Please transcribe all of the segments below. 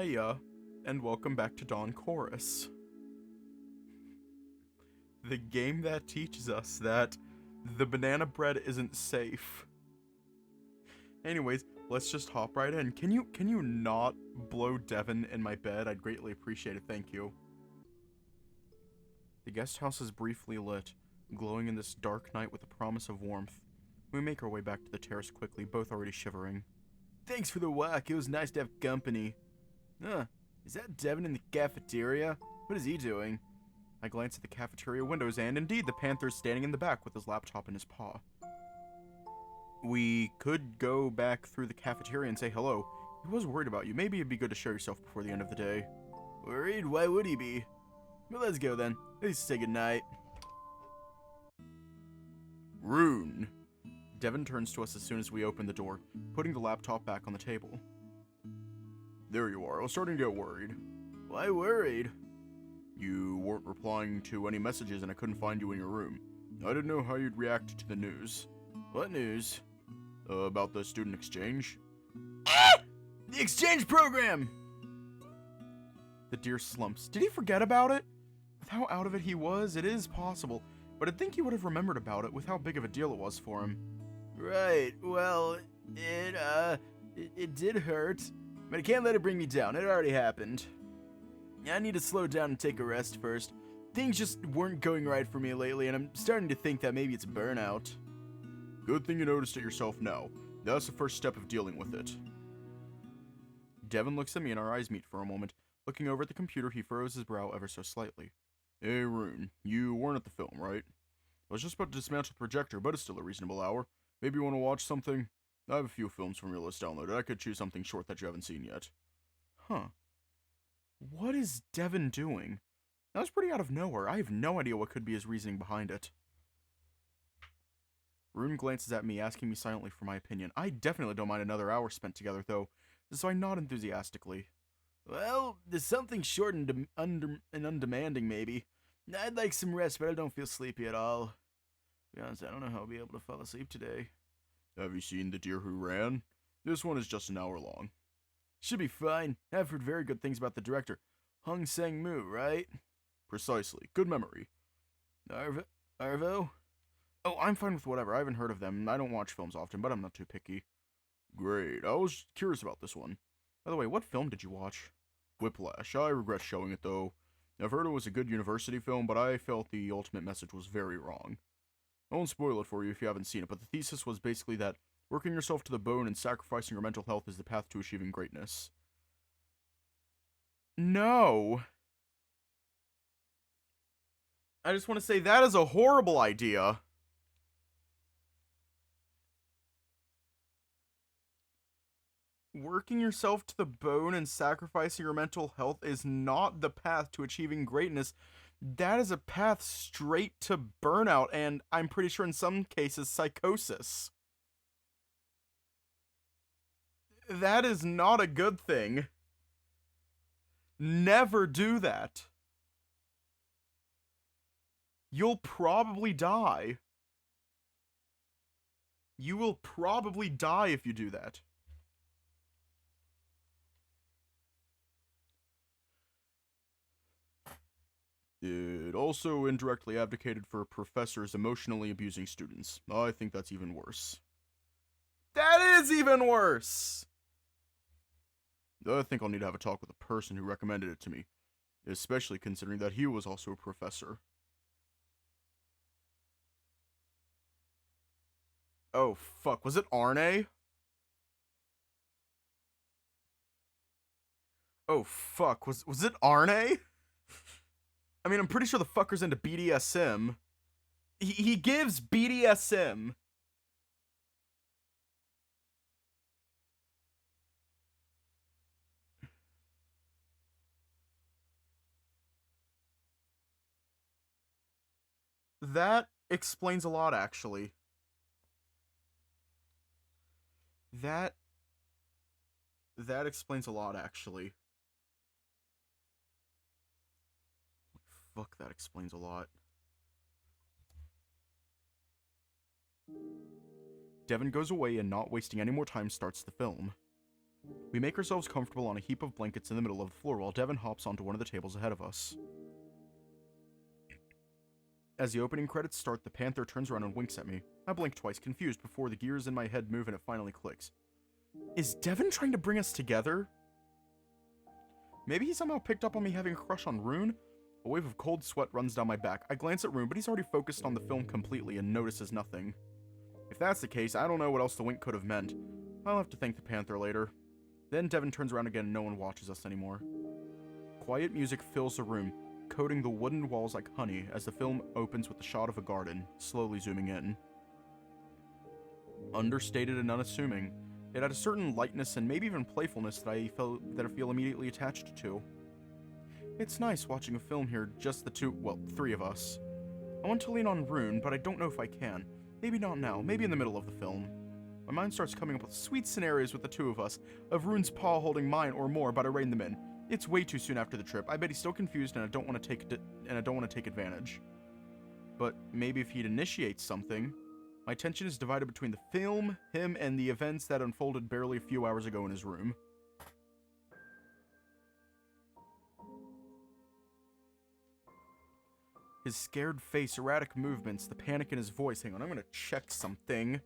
Hiya, and welcome back to Dawn Chorus. The game that teaches us that the banana bread isn't safe. Anyways, let's just hop right in. Can you not blow Devin in my bed? I'd greatly appreciate it, thank you. The guest house is briefly lit, glowing in this dark night with the promise of warmth. We make our way back to the terrace quickly, both already shivering. Thanks for the walk, it was nice to have company. Is that Devin in the cafeteria? What is he doing? I glance at the cafeteria windows and, indeed, the panther is standing in the back with his laptop in his paw. We could go back through the cafeteria and say hello. He was worried about you. Maybe it'd be good to show yourself before the end of the day. Worried? Why would he be? Well, let's go then. At least say goodnight. Rune. Devin turns to us as soon as we open the door, putting the laptop back on the table. There you are. I was starting to get worried. Why worried? You weren't replying to any messages and I couldn't find you in your room. I didn't know how you'd react to the news. What news? About the student exchange. Ah! The exchange program! The deer slumps. Did he forget about it? With how out of it he was, it is possible. But I think he would have remembered about it with how big of a deal it was for him. Right, well, it did hurt. But I can't let it bring me down. It already happened. I need to slow down and take a rest first. Things just weren't going right for me lately, and I'm starting to think that maybe it's burnout. Good thing you noticed it yourself now. That's the first step of dealing with it. Devin looks at me and our eyes meet for a moment. Looking over at the computer, he furrows his brow ever so slightly. Hey, Rune, you weren't at the film, right? I was just about to dismantle the projector, but it's still a reasonable hour. Maybe you want to watch something? I have a few films from your list downloaded. I could choose something short that you haven't seen yet. Huh. What is Devin doing? That was pretty out of nowhere. I have no idea what could be his reasoning behind it. Rune glances at me, asking me silently for my opinion. I definitely don't mind another hour spent together, though, so I nod enthusiastically. Well, there's something short and undemanding, maybe. I'd like some rest, but I don't feel sleepy at all. To be honest, I don't know how I'll be able to fall asleep today. Have you seen The Deer Who Ran? This one is just an hour long. Should be fine. I've heard very good things about the director. Hung Sang-moo, right? Precisely. Good memory. Arvo? Oh, I'm fine with whatever. I haven't heard of them. I don't watch films often, but I'm not too picky. Great. I was curious about this one. By the way, what film did you watch? Whiplash. I regret showing it, though. I've heard it was a good university film, but I felt the ultimate message was very wrong. I won't spoil it for you if you haven't seen it, but the thesis was basically that working yourself to the bone and sacrificing your mental health is the path to achieving greatness. No. I just want to say that is a horrible idea. Working yourself to the bone and sacrificing your mental health is not the path to achieving greatness. That is a path straight to burnout, and I'm pretty sure in some cases, psychosis. That is not a good thing. Never do that. You'll probably die. You will probably die if you do that. It also indirectly advocated for professors emotionally abusing students. I think that's even worse. That is even worse! I think I'll need to have a talk with the person who recommended it to me, especially considering that he was also a professor. Oh, fuck. Was it Arne? Oh, fuck. Was it Arne? I mean, I'm pretty sure the fucker's into BDSM. He gives BDSM. That explains a lot, actually. That explains a lot, actually. Fuck, that explains a lot. Devin goes away and, not wasting any more time, starts the film. We make ourselves comfortable on a heap of blankets in the middle of the floor while Devin hops onto one of the tables ahead of us. As the opening credits start, the panther turns around and winks at me. I blink twice, confused, before the gears in my head move and it finally clicks. Is Devin trying to bring us together? Maybe he somehow picked up on me having a crush on Rune? A wave of cold sweat runs down my back. I glance at Rune, but he's already focused on the film completely and notices nothing. If that's the case, I don't know what else the wink could have meant. I'll have to thank the panther later. Then Devin turns around again and no one watches us anymore. Quiet music fills the room, coating the wooden walls like honey as the film opens with a shot of a garden, slowly zooming in. Understated and unassuming, it had a certain lightness and maybe even playfulness that I feel immediately attached to. It's nice watching a film here, just the three of us. I want to lean on Rune, but I don't know if I can. Maybe not now, maybe in the middle of the film. My mind starts coming up with sweet scenarios with the two of us, of Rune's paw holding mine or more, but I rein them in. It's way too soon after the trip. I bet he's still confused and I don't want to take advantage. But maybe if he'd initiate something. My attention is divided between the film, him, and the events that unfolded barely a few hours ago in his room. His scared face, erratic movements, the panic in his voice. Hang on, I'm gonna check something.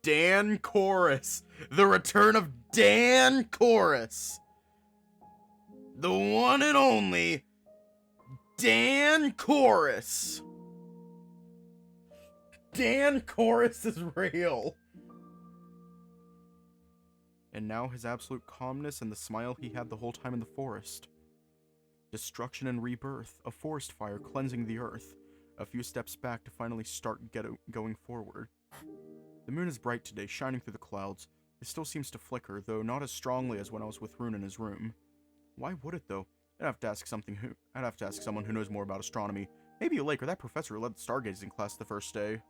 Dan Chorus! The return of Dan Chorus! The one and only Dan Chorus! Dan Chorus is real! And now his absolute calmness and the smile he had the whole time in the forest. Destruction and rebirth, a forest fire cleansing the earth, a few steps back to finally start going forward. The moon is bright today, shining through the clouds. It still seems to flicker, though not as strongly as when I was with Rune in his room. Why would it, though? I'd have to ask someone who knows more about astronomy. Maybe a lake or that professor who led the stargazing class the first day.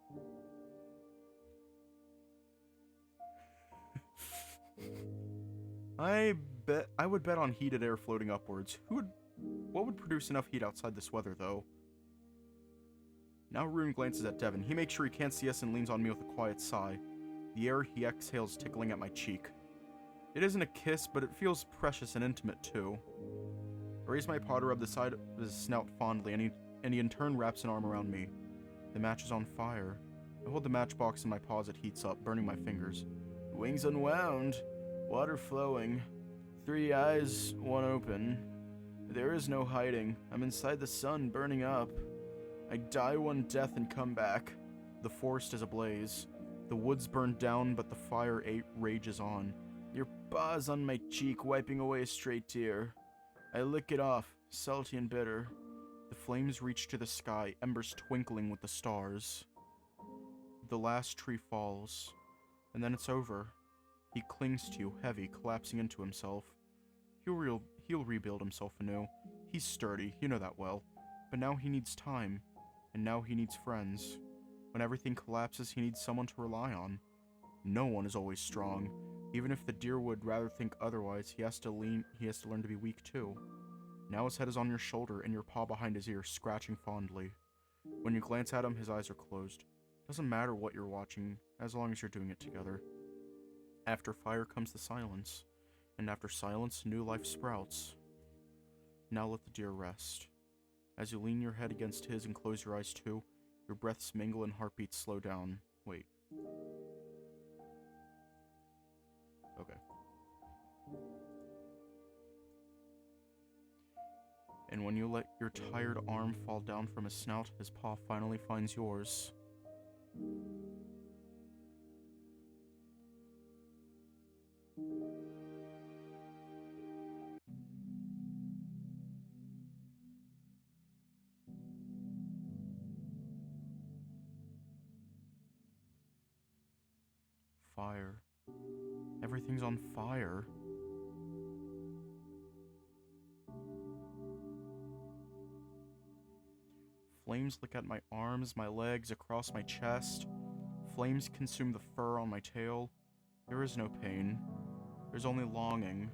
I would bet on heated air floating upwards. What would produce enough heat outside this weather, though? Now Rune glances at Devin. He makes sure he can't see us and leans on me with a quiet sigh. The air he exhales tickling at my cheek. It isn't a kiss, but it feels precious and intimate, too. I raise my paw to rub the side of his snout fondly, and he in turn wraps an arm around me. The match is on fire. I hold the matchbox in my paw as it heats up, burning my fingers. Wings unwound, water flowing, 3 eyes, 1 open. There is no hiding. I'm inside the sun, burning up. I die one death and come back. The forest is ablaze. The woods burn down, but the fire rages on. Your paw's on my cheek, wiping away a stray tear. I lick it off, salty and bitter. The flames reach to the sky, embers twinkling with the stars. The last tree falls, and then it's over. He clings to you, heavy, collapsing into himself. He'll rebuild himself anew. He's sturdy, you know that well. But now he needs time, and now he needs friends. When everything collapses, he needs someone to rely on. No one is always strong. Even if the deer would rather think otherwise, he has to learn to be weak too. Now his head is on your shoulder and your paw behind his ear, scratching fondly. When you glance at him, his eyes are closed. Doesn't matter what you're watching, as long as you're doing it together. After fire comes the silence, and after silence, new life sprouts. Now let the deer rest. As you lean your head against his and close your eyes too, your breaths mingle and heartbeats slow down. Wait. Okay. And when you let your tired arm fall down from his snout, his paw finally finds yours. Fire. Everything's on fire. Flames lick at my arms, my legs, across my chest. Flames consume the fur on my tail. There is no pain. There's only longing.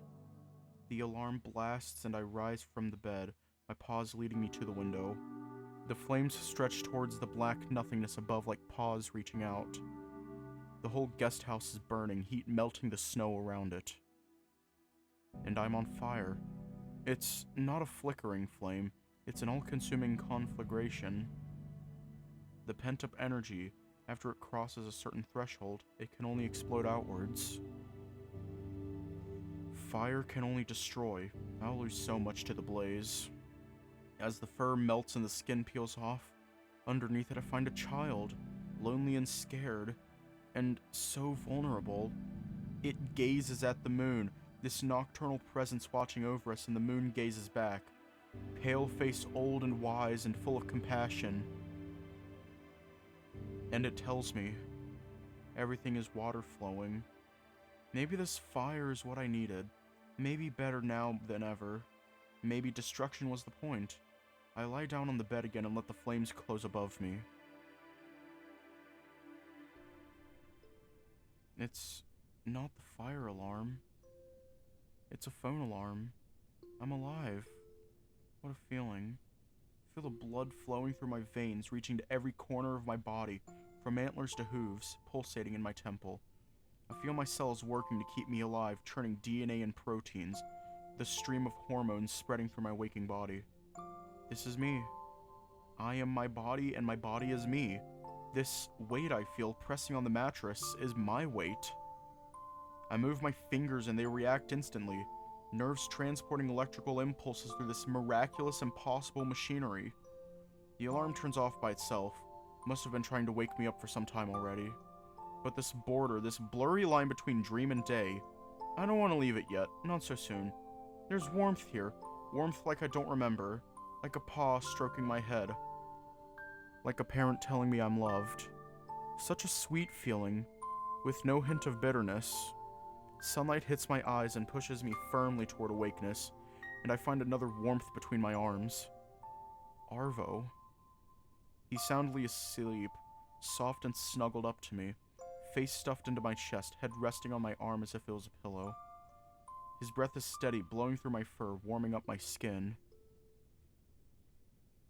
The alarm blasts and I rise from the bed, my paws leading me to the window. The flames stretch towards the black nothingness above like paws reaching out. The whole guest house is burning, heat melting the snow around it. and I'm on fire. It's not a flickering flame, it's an all-consuming conflagration. The pent-up energy, after it crosses a certain threshold, it can only explode outwards. Fire can only destroy. I'll lose so much to the blaze. As the fur melts and the skin peels off, underneath it I find a child, lonely and scared, and so vulnerable. It gazes at the moon, this nocturnal presence watching over us, and the moon gazes back, pale-faced, old and wise, and full of compassion. And it tells me, everything is water flowing. Maybe this fire is what I needed. Maybe better now than ever. Maybe destruction was the point. I lie down on the bed again and let the flames close above me. It's not the fire alarm. It's a phone alarm. I'm alive. What a feeling. I feel the blood flowing through my veins, reaching to every corner of my body, from antlers to hooves, pulsating in my temple. I feel my cells working to keep me alive, churning DNA and proteins, the stream of hormones spreading through my waking body. This is me. I am my body, and my body is me. This weight I feel pressing on the mattress is my weight. I move my fingers and they react instantly, nerves transporting electrical impulses through this miraculous, impossible machinery. The alarm turns off by itself. Must have been trying to wake me up for some time already. But this border, this blurry line between dream and day, I don't want to leave it yet, not so soon. There's warmth here, warmth like I don't remember, like a paw stroking my head, like a parent telling me I'm loved. Such a sweet feeling, with no hint of bitterness. Sunlight hits my eyes and pushes me firmly toward awakeness, and I find another warmth between my arms. Arvo. He's soundly asleep, soft and snuggled up to me, face stuffed into my chest, head resting on my arm as if it was a pillow. His breath is steady, blowing through my fur, warming up my skin.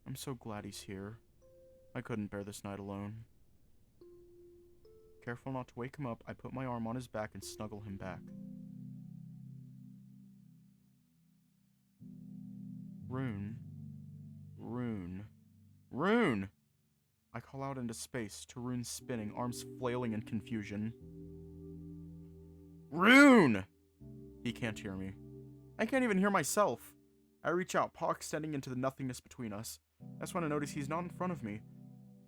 I'm so glad he's here. I couldn't bear this night alone. Careful not to wake him up, I put my arm on his back and snuggle him back. Rune. Rune. Rune! I call out into space, to Rune spinning, arms flailing in confusion. Rune! He can't hear me. I can't even hear myself. I reach out, paw extending into the nothingness between us. That's when I notice he's not in front of me.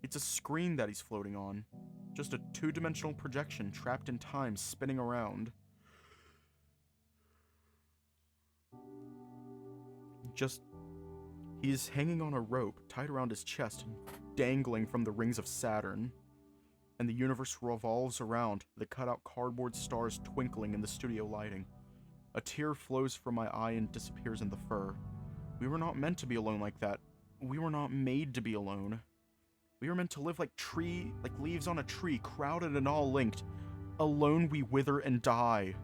It's a screen that he's floating on. Just a two-dimensional projection trapped in time, spinning around. He's hanging on a rope tied around his chest, dangling from the rings of Saturn. And the universe revolves around, the cut-out cardboard stars twinkling in the studio lighting. A tear flows from my eye and disappears in the fur. We were not meant to be alone like that. We were not made to be alone. We were meant to live like leaves on a tree, crowded and all linked. Alone we wither and die.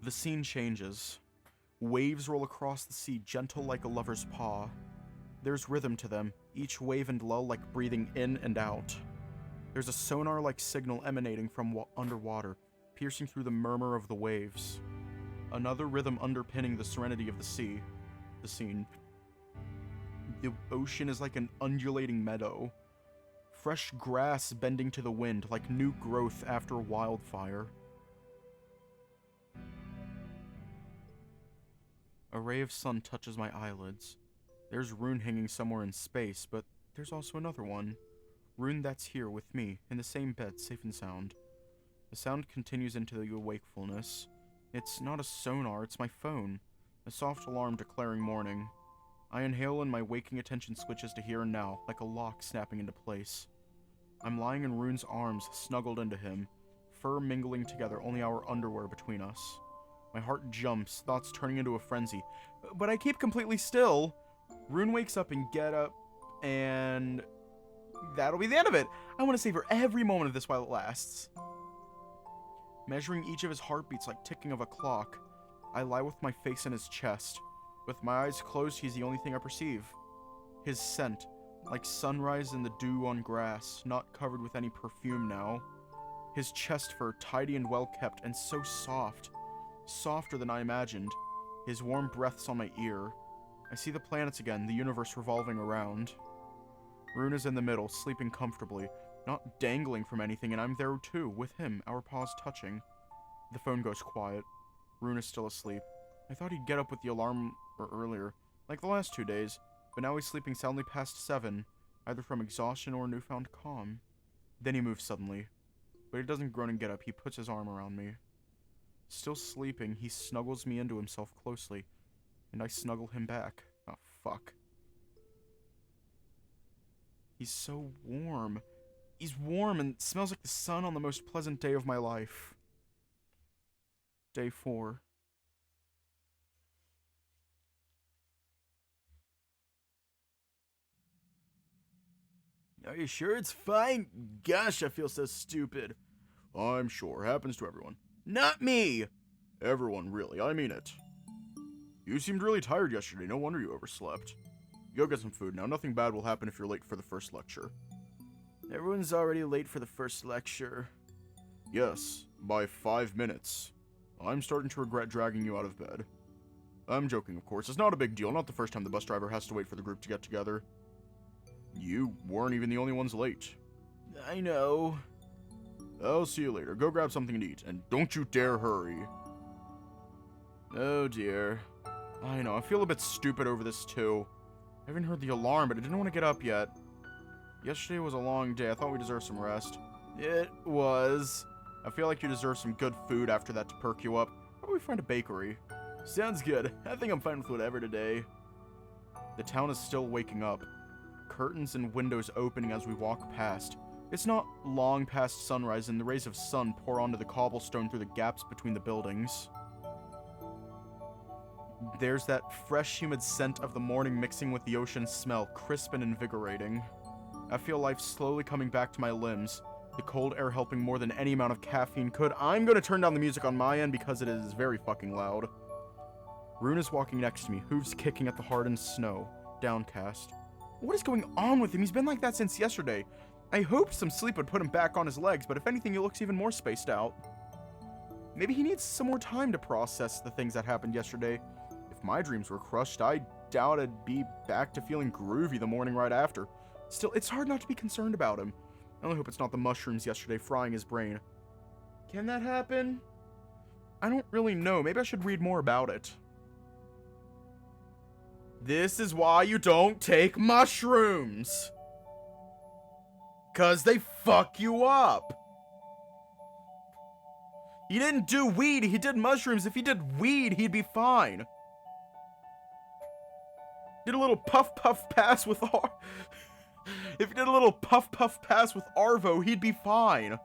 The scene changes. Waves roll across the sea, gentle like a lover's paw. There's rhythm to them, each wave and lull like breathing in and out. There's a sonar-like signal emanating from underwater, piercing through the murmur of the waves. Another rhythm underpinning the serenity of the sea. The scene. The ocean is like an undulating meadow. Fresh grass bending to the wind like new growth after a wildfire. A ray of sun touches my eyelids. There's Rune hanging somewhere in space, but there's also another one. Rune that's here with me, in the same bed, safe and sound. The sound continues into the wakefulness. It's not a sonar, it's my phone. A soft alarm declaring morning. I inhale and my waking attention switches to here and now, like a lock snapping into place. I'm lying in Rune's arms, snuggled into him, fur mingling together, only our underwear between us. My heart jumps, thoughts turning into a frenzy. But I keep completely still. Rune wakes up and get up, and that'll be the end of it. I want to savor every moment of this while it lasts. Measuring each of his heartbeats like ticking of a clock, I lie with my face in his chest. With my eyes closed, he's the only thing I perceive. His scent, like sunrise in the dew on grass, not covered with any perfume now. His chest fur, tidy and well kept, and so soft. softer than I imagined. His warm breath's on my ear. I see the planets again, the universe revolving around. Rune is in the middle, sleeping comfortably, not dangling from anything, and I'm there too, with him, our paws touching. The phone goes quiet. Rune is still asleep. I thought he'd get up with the alarm earlier, like the last 2 days, but now he's sleeping soundly past 7, either from exhaustion or newfound calm. Then he moves suddenly. But he doesn't groan and get up, he puts his arm around me. Still sleeping, he snuggles me into himself closely, and I snuggle him back. Oh, fuck. He's so warm. He's warm and smells like the sun on the most pleasant day of my life. Day 4. Are you sure it's fine? Gosh, I feel so stupid. I'm sure. Happens to everyone. Not me! Everyone, really. I mean it. You seemed really tired yesterday. No wonder you overslept. Go get some food now. Nothing bad will happen if you're late for the first lecture. Everyone's already late for the first lecture. Yes, by 5 minutes. I'm starting to regret dragging you out of bed. I'm joking, of course. It's not a big deal. Not the first time the bus driver has to wait for the group to get together. You weren't even the only ones late. I know. I'll see you later. Go grab something to eat, and don't you dare hurry. Oh dear. I know, I feel a bit stupid over this too. I haven't heard the alarm, but I didn't want to get up yet. Yesterday was a long day. I thought we deserved some rest. It was. I feel like you deserve some good food after that to perk you up. How about we find a bakery? Sounds good. I think I'm fine with whatever today. The town is still waking up. Curtains and windows opening as we walk past. It's not long past sunrise and the rays of sun pour onto the cobblestone through the gaps between the buildings. There's that fresh, humid scent of the morning mixing with the ocean smell, crisp and invigorating. I feel life slowly coming back to my limbs, the cold air helping more than any amount of caffeine could. I'm gonna turn down the music on my end because it is very fucking loud. Rune is walking next to me, hooves kicking at the hardened snow, downcast. What is going on with him? He's been like that since yesterday. I hoped some sleep would put him back on his legs, but if anything, he looks even more spaced out. Maybe he needs some more time to process the things that happened yesterday. If my dreams were crushed, I doubt I'd be back to feeling groovy the morning right after. Still, it's hard not to be concerned about him. I only hope it's not the mushrooms yesterday frying his brain. Can that happen? I don't really know. Maybe I should read more about it. This is why you don't take mushrooms. 'Cause they fuck you up. He didn't do weed, he did mushrooms. If he did weed, he'd be fine. Did a little puff pass with If he did a little puff pass with Arvo, he'd be fine.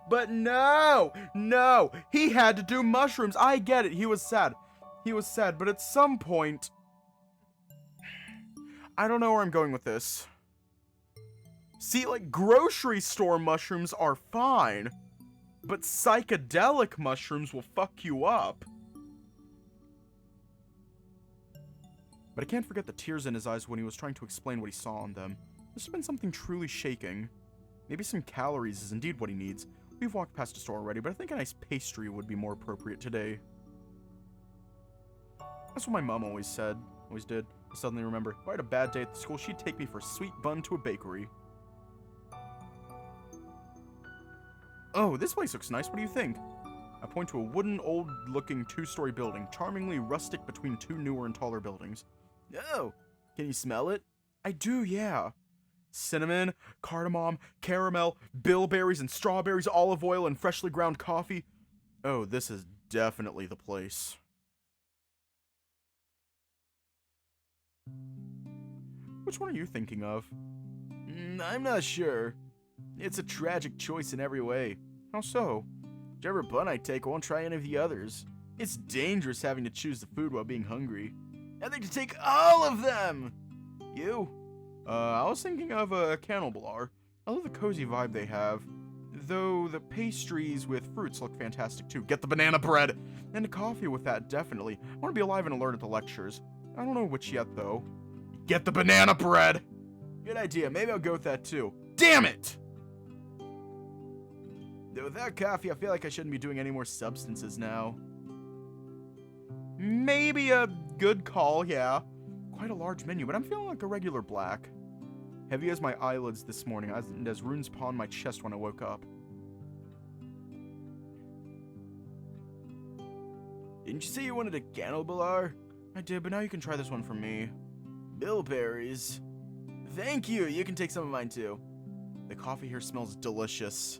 But no, he had to do mushrooms. I get it, he was sad. But at some point, I don't know where I'm going with this. See, like, grocery store mushrooms are fine, but psychedelic mushrooms will fuck you up. But I can't forget the tears in his eyes when he was trying to explain what he saw on them. This has been something truly shaking. Maybe some calories is indeed what he needs. We've walked past a store already, but I think a nice pastry would be more appropriate today. That's what my mom always said. Always did. I suddenly remember, if I had a bad day at the school, she'd take me for a sweet bun to a bakery. Oh, this place looks nice. What do you think? I point to a wooden, old-looking 2-story building, charmingly rustic between 2 newer and taller buildings. Oh, can you smell it? I do, yeah. Cinnamon, cardamom, caramel, bilberries and strawberries, olive oil, and freshly ground coffee. Oh, this is definitely the place. Which one are you thinking of? I'm not sure. It's a tragic choice in every way. How so? Whichever bun I take, I won't try any of the others. It's dangerous having to choose the food while being hungry. I'd like to take all of them! You? I was thinking of a Cannibal. I love the cozy vibe they have. Though the pastries with fruits look fantastic too. Get the banana bread! And a coffee with that, definitely. I want to be alive and alert at the lectures. I don't know which yet, though. Get the banana bread! Good idea. Maybe I'll go with that too. Damn it! Without coffee, I feel like I shouldn't be doing any more substances now. Maybe a good call, yeah. Quite a large menu, but I'm feeling like a regular black. Heavy as my eyelids this morning, and as runes pawn my chest when I woke up. Didn't you say you wanted a Ganoblar? I did, but now you can try this one from me. Bilberries. Thank you, you can take some of mine too. The coffee here smells delicious.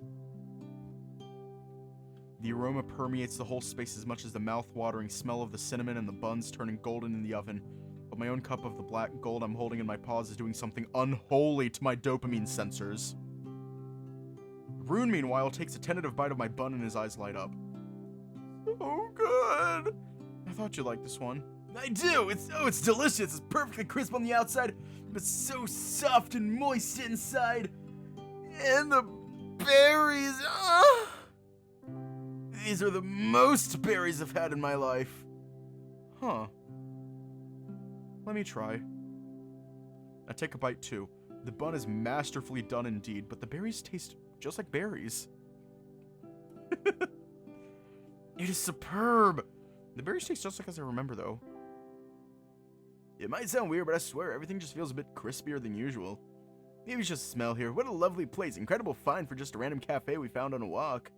The aroma permeates the whole space as much as the mouth-watering smell of the cinnamon and the buns turning golden in the oven. But my own cup of the black gold I'm holding in my paws is doing something unholy to my dopamine sensors. Rune, meanwhile, takes a tentative bite of my bun and his eyes light up. So good! I thought you liked this one. I do! It's delicious! It's perfectly crisp on the outside, but so soft and moist inside. And the berries! These are the most berries I've had in my life. Huh. Let me try. I take a bite too. The bun is masterfully done indeed, but the berries taste just like berries. It is superb! The berries taste just like as I remember, though. It might sound weird, but I swear, everything just feels a bit crispier than usual. Maybe it's just the smell here. What a lovely place. Incredible find for just a random cafe we found on a walk.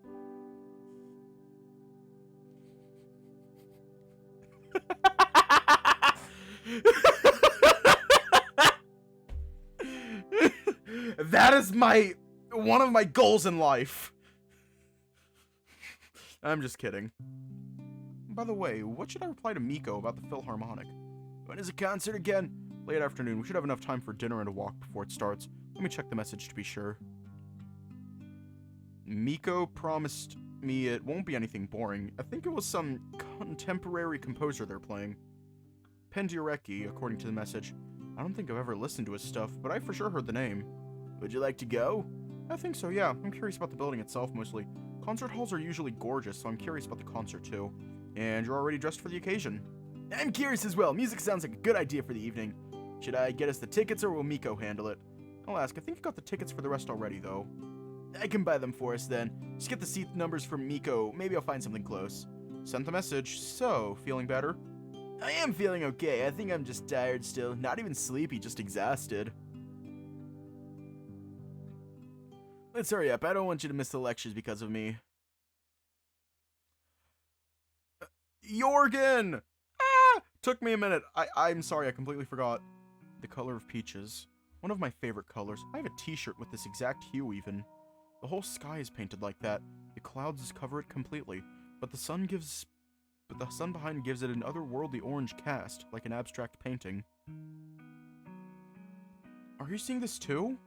That is one of my goals in life. I'm just kidding. By the way, what should I reply to Miko about the Philharmonic? When is the concert again? Late afternoon. We should have enough time for dinner and a walk before it starts. Let me check the message to be sure. Miko promised me it won't be anything boring. I think it was some contemporary composer they're playing. Penderecki, according to the message. I don't think I've ever listened to his stuff, but I for sure heard the name. Would you like to go? I think so, yeah. I'm curious about the building itself, mostly. Concert halls are usually gorgeous, so I'm curious about the concert, too. And you're already dressed for the occasion. I'm curious as well. Music sounds like a good idea for the evening. Should I get us the tickets, or will Miko handle it? I'll ask. I think you got the tickets for the rest already, though. I can buy them for us, then. Just get the seat numbers from Miko. Maybe I'll find something close. Sent the message. So, feeling better? I am feeling okay. I think I'm just tired still. Not even sleepy, just exhausted. Let's hurry up. I don't want you to miss the lectures because of me. Jorgen! Ah! Took me a minute. I'm sorry, I completely forgot. The color of peaches. One of my favorite colors. I have a t-shirt with this exact hue even. The whole sky is painted like that. The clouds cover it completely. But the sun behind gives it an otherworldly orange cast, like an abstract painting. Are you seeing this too?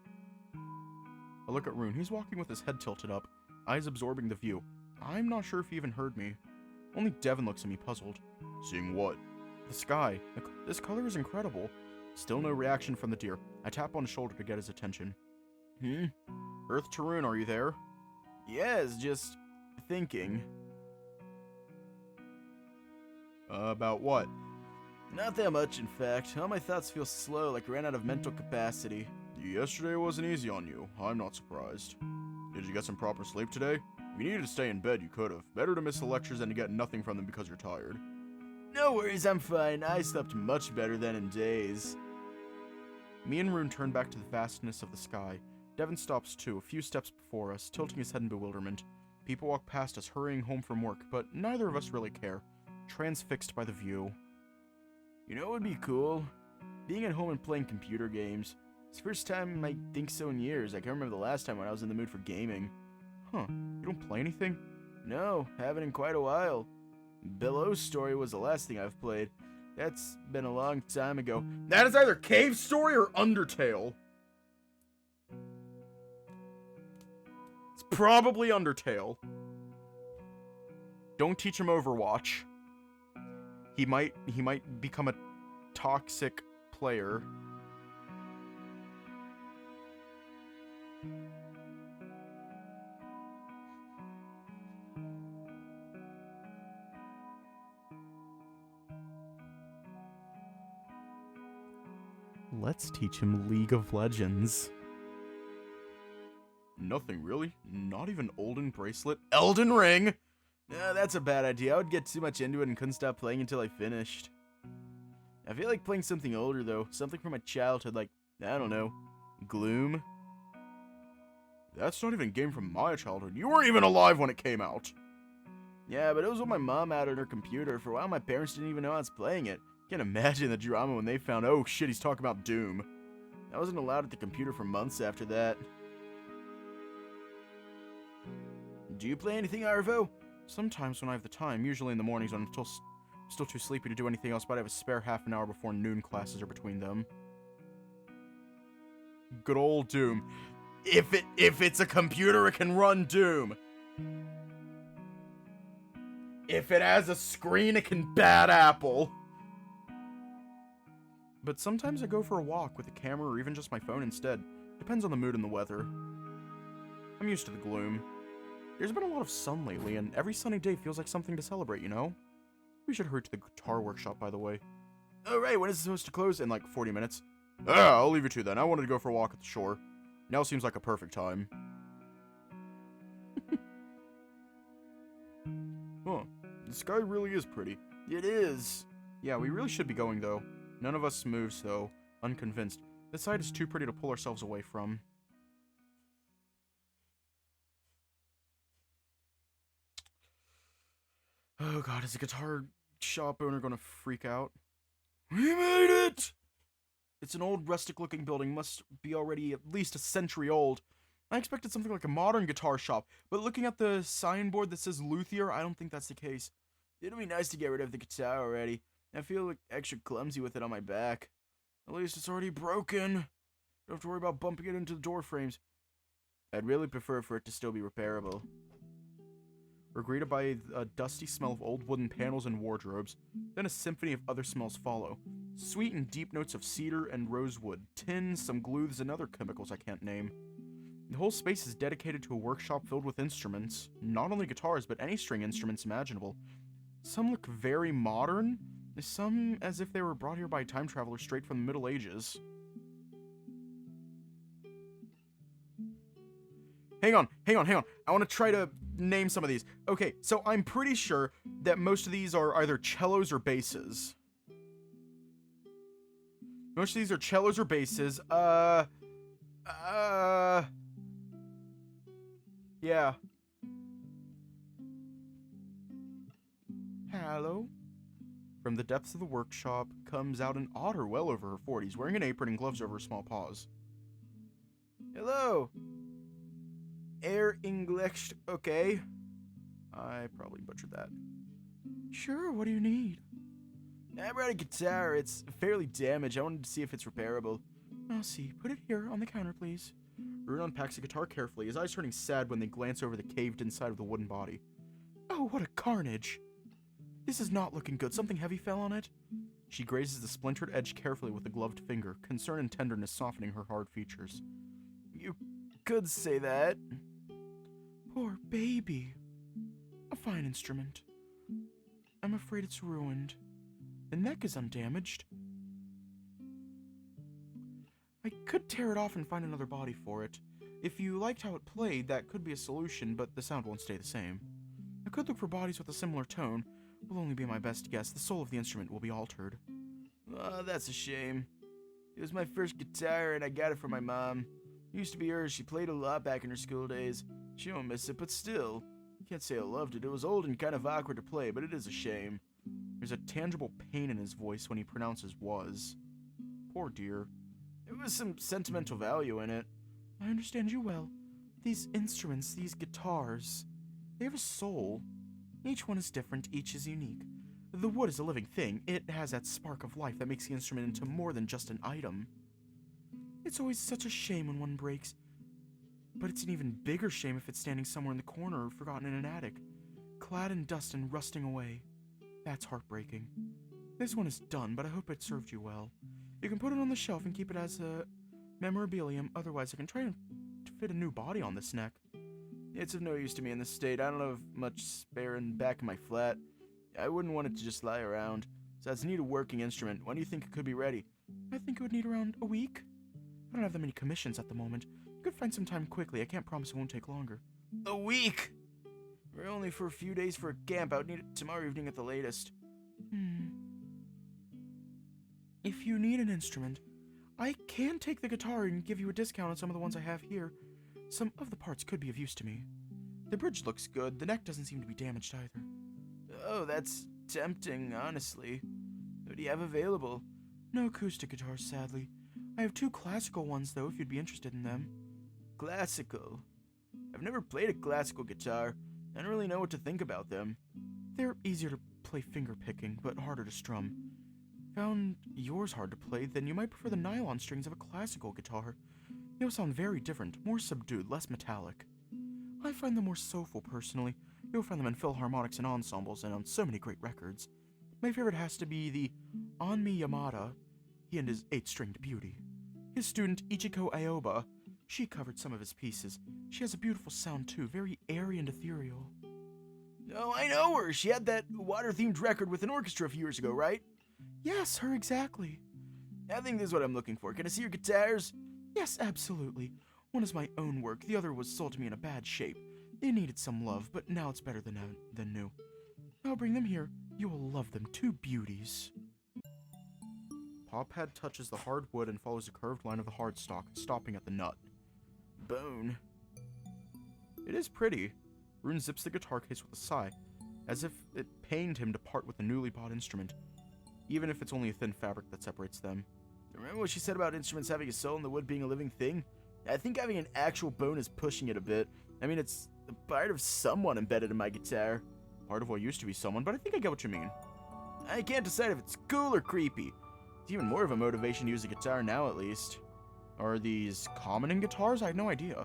I look at Rune. He's walking with his head tilted up, eyes absorbing the view. I'm not sure if he even heard me. Only Devin looks at me puzzled. Seeing what? The sky. This color is incredible. Still no reaction from the deer. I tap on his shoulder to get his attention. Earth to Rune, are you there? Yes, just thinking. About what? Not that much, in fact. All my thoughts feel slow, like I ran out of mental capacity. Yesterday wasn't easy on you. I'm not surprised. Did you get some proper sleep today? If you needed to stay in bed, you could have. Better to miss the lectures than to get nothing from them because you're tired. No worries, I'm fine. I slept much better than in days. Me and Rune turn back to the vastness of the sky. Devin stops too, a few steps before us, tilting his head in bewilderment. People walk past us, hurrying home from work, but neither of us really care. Transfixed by the view. You know what would be cool? Being at home and playing computer games. It's the first time I think so in years. I can't remember the last time when I was in the mood for gaming. Huh, you don't play anything? No, haven't in quite a while. Billow's Story was the last thing I've played. That's been a long time ago. That is either Cave Story or Undertale. It's probably Undertale. Don't teach him Overwatch. He might become a toxic player. Let's teach him League of Legends. Nothing really. Not even Olden Bracelet. Elden Ring! That's a bad idea. I would get too much into it and couldn't stop playing until I finished. I feel like playing something older, though. Something from my childhood, like, I don't know, Gloom? That's not even a game from my childhood. You weren't even alive when it came out. Yeah, but it was what my mom had on her computer. For a while, my parents didn't even know I was playing it. Can't imagine the drama when they found, oh shit, he's talking about Doom. I wasn't allowed at the computer for months after that. Do you play anything, Arvo? Sometimes when I have the time, usually in the mornings when I'm still too sleepy to do anything else, but I have a spare half an hour before noon classes are between them. Good old Doom. If it's a computer, it can run Doom. If it has a screen, it can bad apple. But sometimes I go for a walk with a camera or even just my phone instead. Depends on the mood and the weather. I'm used to the gloom. There's been a lot of sun lately, and every sunny day feels like something to celebrate, you know? We should hurry to the guitar workshop, by the way. Oh, right, when is it supposed to close? In like 40 minutes. I'll leave you to then. I wanted to go for a walk at the shore. Now seems like a perfect time. Huh. The sky really is pretty. It is. Yeah, we really should be going, though. None of us moves, though. Unconvinced. This side is too pretty to pull ourselves away from. Oh god, is the guitar shop owner gonna freak out? We made it! It's an old, rustic-looking building, must be already at least a century old. I expected something like a modern guitar shop, but looking at the signboard that says luthier, I don't think that's the case. It'll be nice to get rid of the guitar already. I feel like extra clumsy with it on my back. At least it's already broken. Don't have to worry about bumping it into the door frames. I'd really prefer for it to still be repairable. We're greeted by a dusty smell of old wooden panels and wardrobes. Then a symphony of other smells follow. Sweet and deep notes of cedar and rosewood, tin, some glues, and other chemicals I can't name. The whole space is dedicated to a workshop filled with instruments. Not only guitars, but any string instruments imaginable. Some look very modern, some as if they were brought here by a time traveler straight from the Middle Ages. Hang on. I want to try to name some of these. Okay, so I'm pretty sure that most of these are either cellos or basses. Most of these are cellos or basses. Yeah. Hello? From the depths of the workshop comes out an otter well over her 40s, wearing an apron and gloves over her small paws. Hello. Air English, okay. I probably butchered that. Sure, what do you need? I brought a guitar. It's fairly damaged. I wanted to see if it's repairable. I'll see. Put it here on the counter, please. Rune unpacks the guitar carefully, his eyes turning sad when they glance over the caved-in side of the wooden body. Oh, what a carnage. This is not looking good. Something heavy fell on it. She grazes the splintered edge carefully with a gloved finger, concern and tenderness softening her hard features. You could say that. Poor baby. A fine instrument. I'm afraid it's ruined. The neck is undamaged. I could tear it off and find another body for it. If you liked how it played, that could be a solution, but the sound won't stay the same. I could look for bodies with a similar tone. Will only be my best guess. The soul of the instrument will be altered. That's a shame. It was my first guitar, and I got it from my mom. It used to be hers. She played a lot back in her school days. She won't miss it, but still. Can't say I loved it. It was old and kind of awkward to play, but it is a shame. There's a tangible pain in his voice when he pronounces was. Poor dear. There was some sentimental value in it. I understand you well. These instruments, these guitars, they have a soul. Each one is different, each is unique. The wood is a living thing. It has that spark of life that makes the instrument into more than just an item. It's always such a shame when one breaks. But it's an even bigger shame if it's standing somewhere in the corner or forgotten in an attic, clad in dust and rusting away. That's heartbreaking. This one is done, but I hope it served you well. You can put it on the shelf and keep it as a memorabilium, otherwise I can try to fit a new body on this neck. It's of no use to me in this state. I don't have much spare in back of my flat. I wouldn't want it to just lie around. So I need a working instrument. When do you think it could be ready? I think it would need around a week. I don't have that many commissions at the moment. You could find some time quickly. I can't promise it won't take longer. A week? We're only for a few days for a camp. I would need it tomorrow evening at the latest. If you need an instrument, I can take the guitar and give you a discount on some of the ones I have here. Some of the parts could be of use to me. The bridge looks good. The neck doesn't seem to be damaged either. Oh, that's tempting, honestly. What do you have available? No acoustic guitars, sadly. I have 2 classical ones, though, if you'd be interested in them. Classical? I've never played a classical guitar. I don't really know what to think about them. They're easier to play finger-picking, but harder to strum. Found yours hard to play, then you might prefer the nylon strings of a classical guitar. They'll sound very different, more subdued, less metallic. I find them more soulful, personally. You'll find them in philharmonics and ensembles, and on so many great records. My favorite has to be the Onmi Yamada, he and his 8-stringed beauty. His student, Ichiko Aoba, she covered some of his pieces. She has a beautiful sound, too, very airy and ethereal. Oh, I know her! She had that water-themed record with an orchestra a few years ago, right? Yes, her exactly. I think this is what I'm looking for. Can I see your guitars? Yes, absolutely. One is my own work. The other was sold to me in a bad shape. They needed some love, but now it's better than new. I'll bring them here. You will love them. 2 beauties. Paw pad touches the hard wood and follows the curved line of the hardstock, stopping at the nut. Bone. It is pretty. Rune zips the guitar case with a sigh, as if it pained him to part with the newly bought instrument, even if it's only a thin fabric that separates them. Remember what she said about instruments having a soul and the wood being a living thing? I think having an actual bone is pushing it a bit. I mean, it's a part of someone embedded in my guitar. Part of what used to be someone, but I think I get what you mean. I can't decide if it's cool or creepy. It's even more of a motivation to use a guitar now, at least. Are these common in guitars? I had no idea.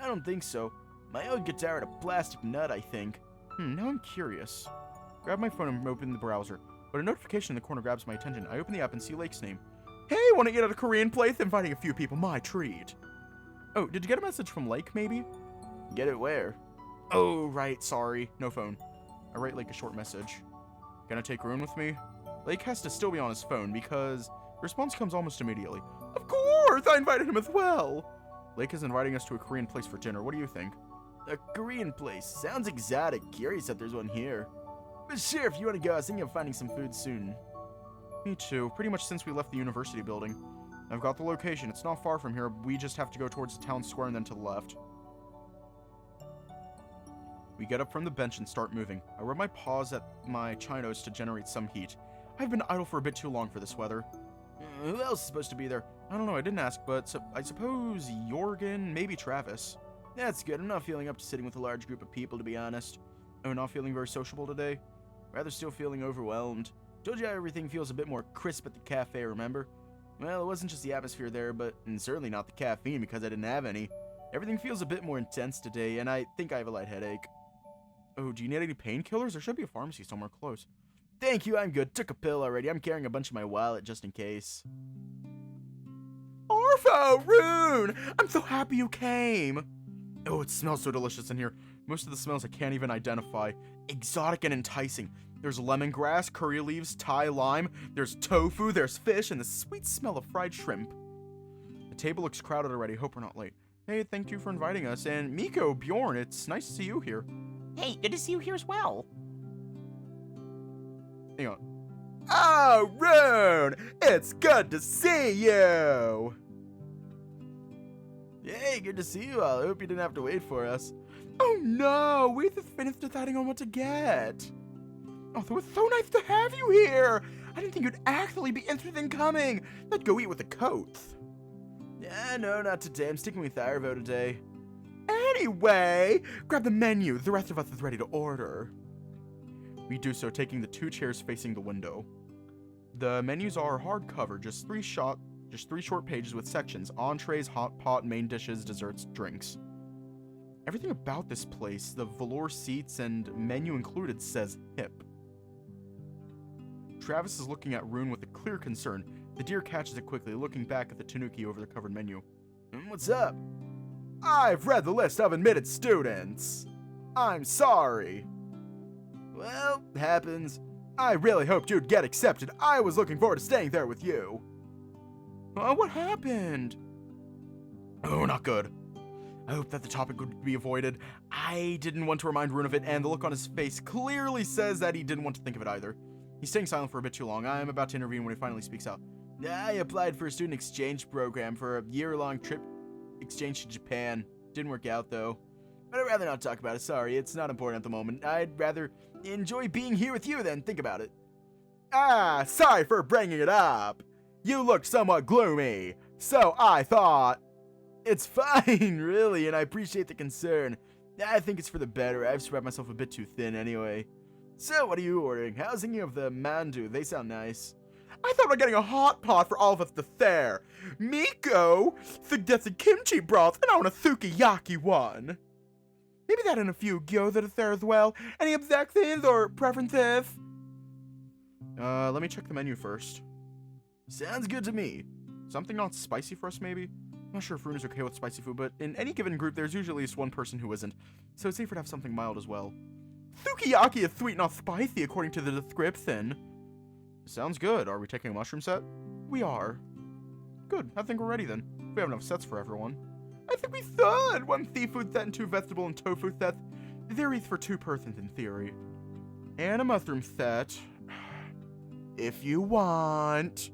I don't think so. My old guitar had a plastic nut, I think. Now I'm curious. Grab my phone and open the browser, but a notification in the corner grabs my attention. I open the app and see Lake's name. Hey, wanna get at a Korean place? Inviting a few people, my treat. Oh, did you get a message from Lake, maybe? Get it where? Oh, right, sorry. No phone. I write Lake a short message. Gonna take Rune with me? Lake has to still be on his phone because response comes almost immediately. Of course, I invited him as well. Lake is inviting us to a Korean place for dinner. What do you think? A Korean place? Sounds exotic. Curious if there's one here. But sure, if you want to go, I was thinking of finding some food soon. Me too. Pretty much since we left the university building. I've got the location. It's not far from here. We just have to go towards the town square and then to the left. We get up from the bench and start moving. I rub my paws at my chinos to generate some heat. I've been idle for a bit too long for this weather. Who else is supposed to be there? I don't know, I didn't ask, but I suppose Jorgen, maybe Travis. That's good. I'm not feeling up to sitting with a large group of people, to be honest. Oh, not feeling very sociable today? Rather still feeling overwhelmed. Told you how everything feels a bit more crisp at the cafe, remember? Well, it wasn't just the atmosphere there, and certainly not the caffeine because I didn't have any. Everything feels a bit more intense today, and I think I have a light headache. Oh, do you need any painkillers? There should be a pharmacy somewhere close. Thank you, I'm good. Took a pill already. I'm carrying a bunch in my wallet just in case. Orpho! Rune! I'm so happy you came! Oh, it smells so delicious in here. Most of the smells I can't even identify. Exotic and enticing. There's lemongrass, curry leaves, Thai lime, there's tofu, there's fish, and the sweet smell of fried shrimp. The table looks crowded already. Hope we're not late. Hey, thank you for inviting us. And Miko, Bjorn, it's nice to see you here. Hey, good to see you here as well. Hang on. Oh, Rune! It's good to see you! Hey, good to see you all. I hope you didn't have to wait for us. Oh no! We just finished deciding on what to get. Although it's so nice to have you here! I didn't think you'd actually be interested in coming. Let's go eat with the coats. Yeah, no, not today. I'm sticking with Arvo today. Anyway, grab the menu. The rest of us is ready to order. We do so, taking the 2 chairs facing the window. The menus are hardcover, just three short pages with sections: entrees, hot pot, main dishes, desserts, drinks. Everything about this place, the velour seats and menu included, says hip. Travis is looking at Rune with a clear concern. The deer catches it quickly, looking back at the tanuki over the covered menu. What's up? I've read the list of admitted students. I'm sorry. Well, happens. I really hoped you'd get accepted. I was looking forward to staying there with you. What happened? Oh, not good. I hope that the topic would be avoided. I didn't want to remind Rune of it, and the look on his face clearly says that he didn't want to think of it either. He's staying silent for a bit too long. I am about to intervene when he finally speaks out. I applied for a student exchange program for a year-long trip exchange to Japan. Didn't work out, though. But I'd rather not talk about it. Sorry, it's not important at the moment. I'd rather enjoy being here with you than think about it. Ah, sorry for bringing it up. You looked somewhat gloomy, so I thought... It's fine, really, and I appreciate the concern. I think it's for the better. I've spread myself a bit too thin anyway. So, what are you ordering? How's thinking of the mandu? They sound nice. I thought about getting a hot pot for all of us to share. Miko suggested a kimchi broth, and I want a sukiyaki one. Maybe that and a few gyoza to share as well. Any objections or preferences? Let me check the menu first. Sounds good to me. Something not spicy for us, maybe? I'm not sure if Rune is okay with spicy food, but in any given group, there's usually at least one person who isn't, so it's safer to have something mild as well. Sukiyaki is sweet, not spicy, according to the description. Sounds good. Are we taking a mushroom set? We are. Good. I think we're ready then. We have enough sets for everyone. I think we should! 1 seafood set and 2 vegetable and tofu sets. There is for 2 persons in theory. And a mushroom set. If you want.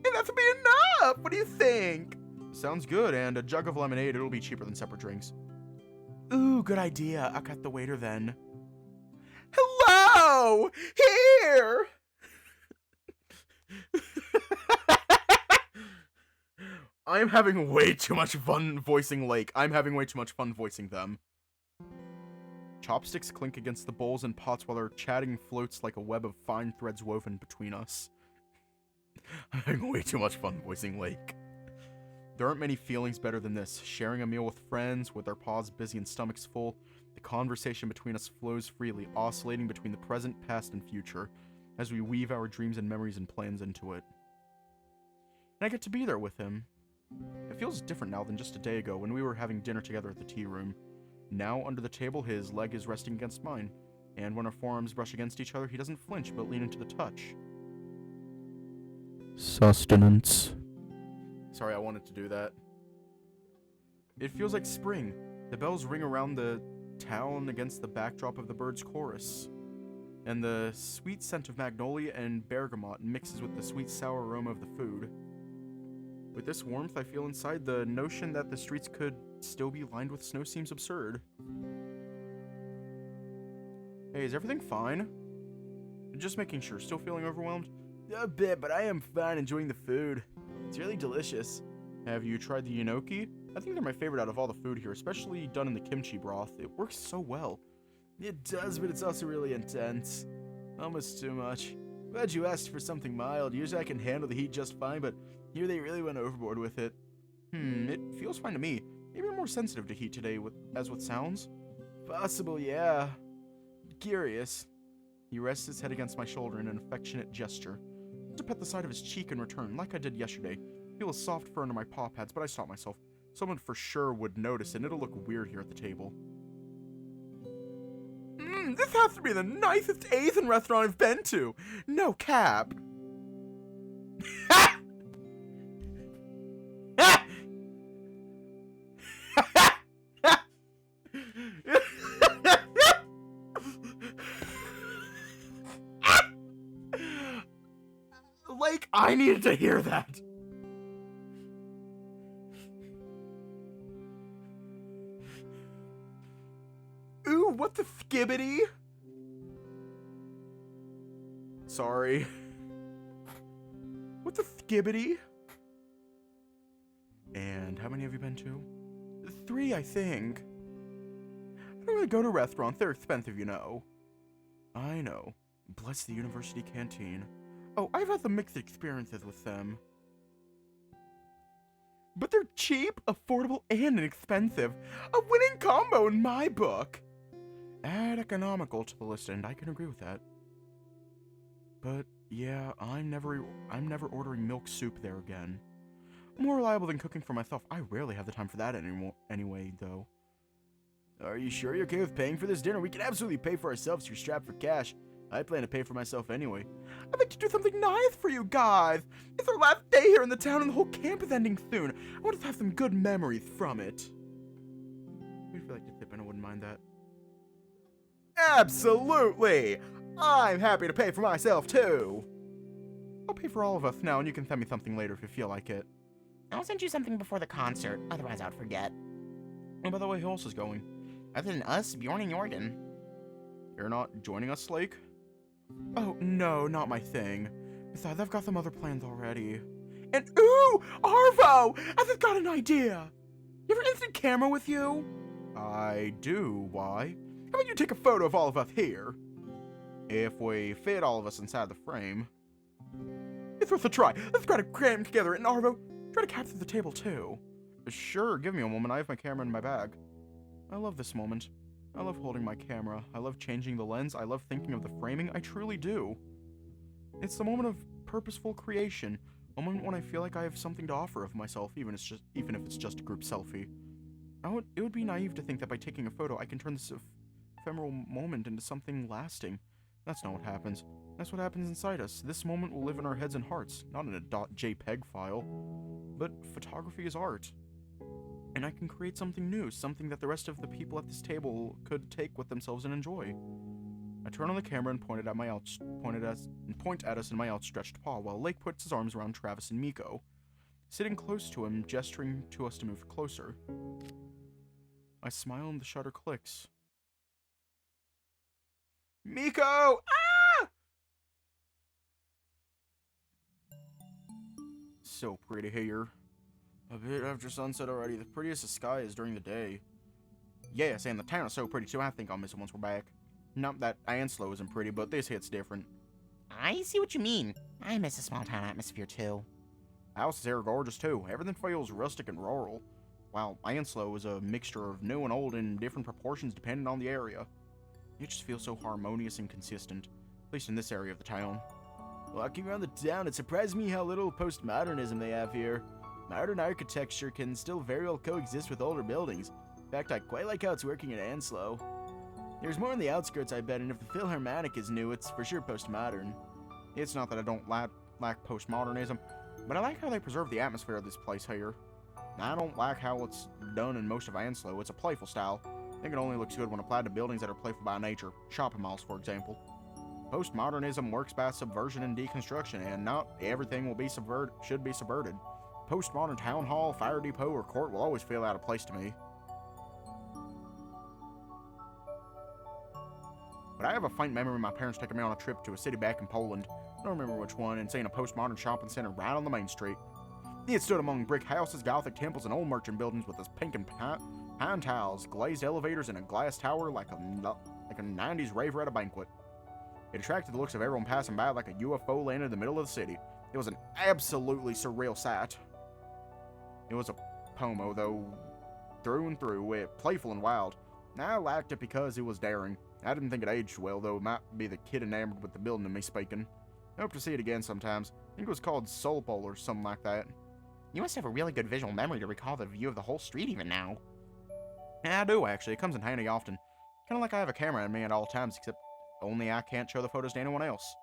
And that should be enough! What do you think? Sounds good, and a jug of lemonade, it'll be cheaper than separate drinks. Ooh, good idea. I'll cut the waiter then. Hello! Here! I'm having way too much fun voicing Lake. I'm having way too much fun voicing them. Chopsticks clink against the bowls and pots while our chatting floats like a web of fine threads woven between us. I'm having way too much fun voicing Lake. There aren't many feelings better than this. Sharing a meal with friends, with our paws busy and stomachs full, the conversation between us flows freely, oscillating between the present, past, and future, as we weave our dreams and memories and plans into it. And I get to be there with him. It feels different now than just a day ago when we were having dinner together at the tea room. Now, under the table, his leg is resting against mine, and when our forearms brush against each other, he doesn't flinch but lean into the touch. Sustenance. Sorry, I wanted to do that. It feels like spring. The bells ring around the town against the backdrop of the birds' chorus. And the sweet scent of magnolia and bergamot mixes with the sweet sour aroma of the food. With this warmth I feel inside, the notion that the streets could still be lined with snow seems absurd. Hey, is everything fine? Just making sure. Still feeling overwhelmed? A bit, but I am fine enjoying the food. It's really delicious. Have you tried the gnocchi? I think they're my favorite out of all the food here, especially done in the kimchi broth. It works so well. It does, but it's also really intense. Almost too much. Glad you asked for something mild. Usually I can handle the heat just fine, but here they really went overboard with it. It feels fine to me. Maybe you're more sensitive to heat today as with sounds? Possible, yeah. Curious. He rests his head against my shoulder in an affectionate gesture. To pet the side of his cheek in return, like I did yesterday. Feel a soft fur under my paw pads, but I stop myself. Someone for sure would notice, and it'll look weird here at the table. This has to be the nicest Asian restaurant I've been to. No cap. Like, I needed to hear that. Ooh, what the skibbity? Sorry. What the skibbity? And how many have you been to? 3, I think. I don't really go to restaurants. They're expensive, you know. I know. Bless the university canteen. Oh, I've had some mixed experiences with them. But they're cheap, affordable, and inexpensive. A winning combo in my book. Add economical to the list, and I can agree with that. But yeah, I'm never ordering milk soup there again. More reliable than cooking for myself. I rarely have the time for that anyway, though. Are you sure you're okay with paying for this dinner? We can absolutely pay for ourselves if you're strapped for cash. I plan to pay for myself anyway. I'd like to do something nice for you guys. It's our last day here in the town and the whole camp is ending soon. I want to have some good memories from it. We'd like to tip in, I wouldn't mind that. Absolutely! I'm happy to pay for myself too. I'll pay for all of us now and you can send me something later if you feel like it. I'll send you something before the concert, otherwise I'd forget. Oh, by the way, who else is going? Other than us, Bjorn and Jorgen. You're not joining us, Slake? Oh, no, not my thing. Besides, I've got some other plans already. And ooh, Arvo! I've just got an idea! You have an instant camera with you? I do, why? How about you take a photo of all of us here? If we fit all of us inside the frame. It's worth a try. Let's try to cram together and Arvo, try to capture the table too. Sure, give me a moment. I have my camera in my bag. I love this moment. I love holding my camera. I love changing the lens. I love thinking of the framing. I truly do. It's the moment of purposeful creation. A moment when I feel like I have something to offer of myself, even if it's just a group selfie. It would be naive to think that by taking a photo, I can turn this ephemeral moment into something lasting. That's not what happens. That's what happens inside us. This moment will live in our heads and hearts, not in a .jpeg file. But photography is art. And I can create something new, something that the rest of the people at this table could take with themselves and enjoy. I turn on the camera and point at us in my outstretched paw, while Lake puts his arms around Travis and Miko, sitting close to him, gesturing to us to move closer. I smile and the shutter clicks. Miko! Ah! So pretty here. A bit after sunset already. The prettiest the sky is during the day. Yes, and the town is so pretty too. I think I'll miss it once we're back. Not that Anslow isn't pretty, but this hit's different. I see what you mean. I miss a small town atmosphere too. Houses here are gorgeous too. Everything feels rustic and rural. While Anslow is a mixture of new and old in different proportions depending on the area. It just feels so harmonious and consistent, at least in this area of the town. Walking around the town, it surprised me how little postmodernism they have here. Modern architecture can still very well coexist with older buildings. In fact, I quite like how it's working at Anslow. There's more on the outskirts, I bet, and if the Philharmonic is new, it's for sure postmodern. It's not that I don't lack postmodernism, but I like how they preserve the atmosphere of this place here. I don't like how it's done in most of Anslow. It's a playful style. I think it only looks good when applied to buildings that are playful by nature. Shopping malls, for example. Postmodernism works by subversion and deconstruction, and not everything should be subverted. Postmodern town hall, fire depot, or court will always feel out of place to me. But I have a faint memory of my parents taking me on a trip to a city back in Poland. I don't remember which one, and seeing a postmodern shopping center right on the main street. It stood among brick houses, Gothic temples, and old merchant buildings with its pink and pine tiles, glazed elevators, and a glass tower like a 90s raver at a banquet. It attracted the looks of everyone passing by like a UFO landed in the middle of the city. It was an absolutely surreal sight. It was a pomo, though, through and through, playful and wild. I liked it because it was daring. I didn't think it aged well, though it might be the kid enamored with the building in me speaking. I hope to see it again sometimes. I think it was called Soulpole or something like that. You must have a really good visual memory to recall the view of the whole street even now. Yeah, I do, actually. It comes in handy often. Kind of like I have a camera on me at all times, except only I can't show the photos to anyone else.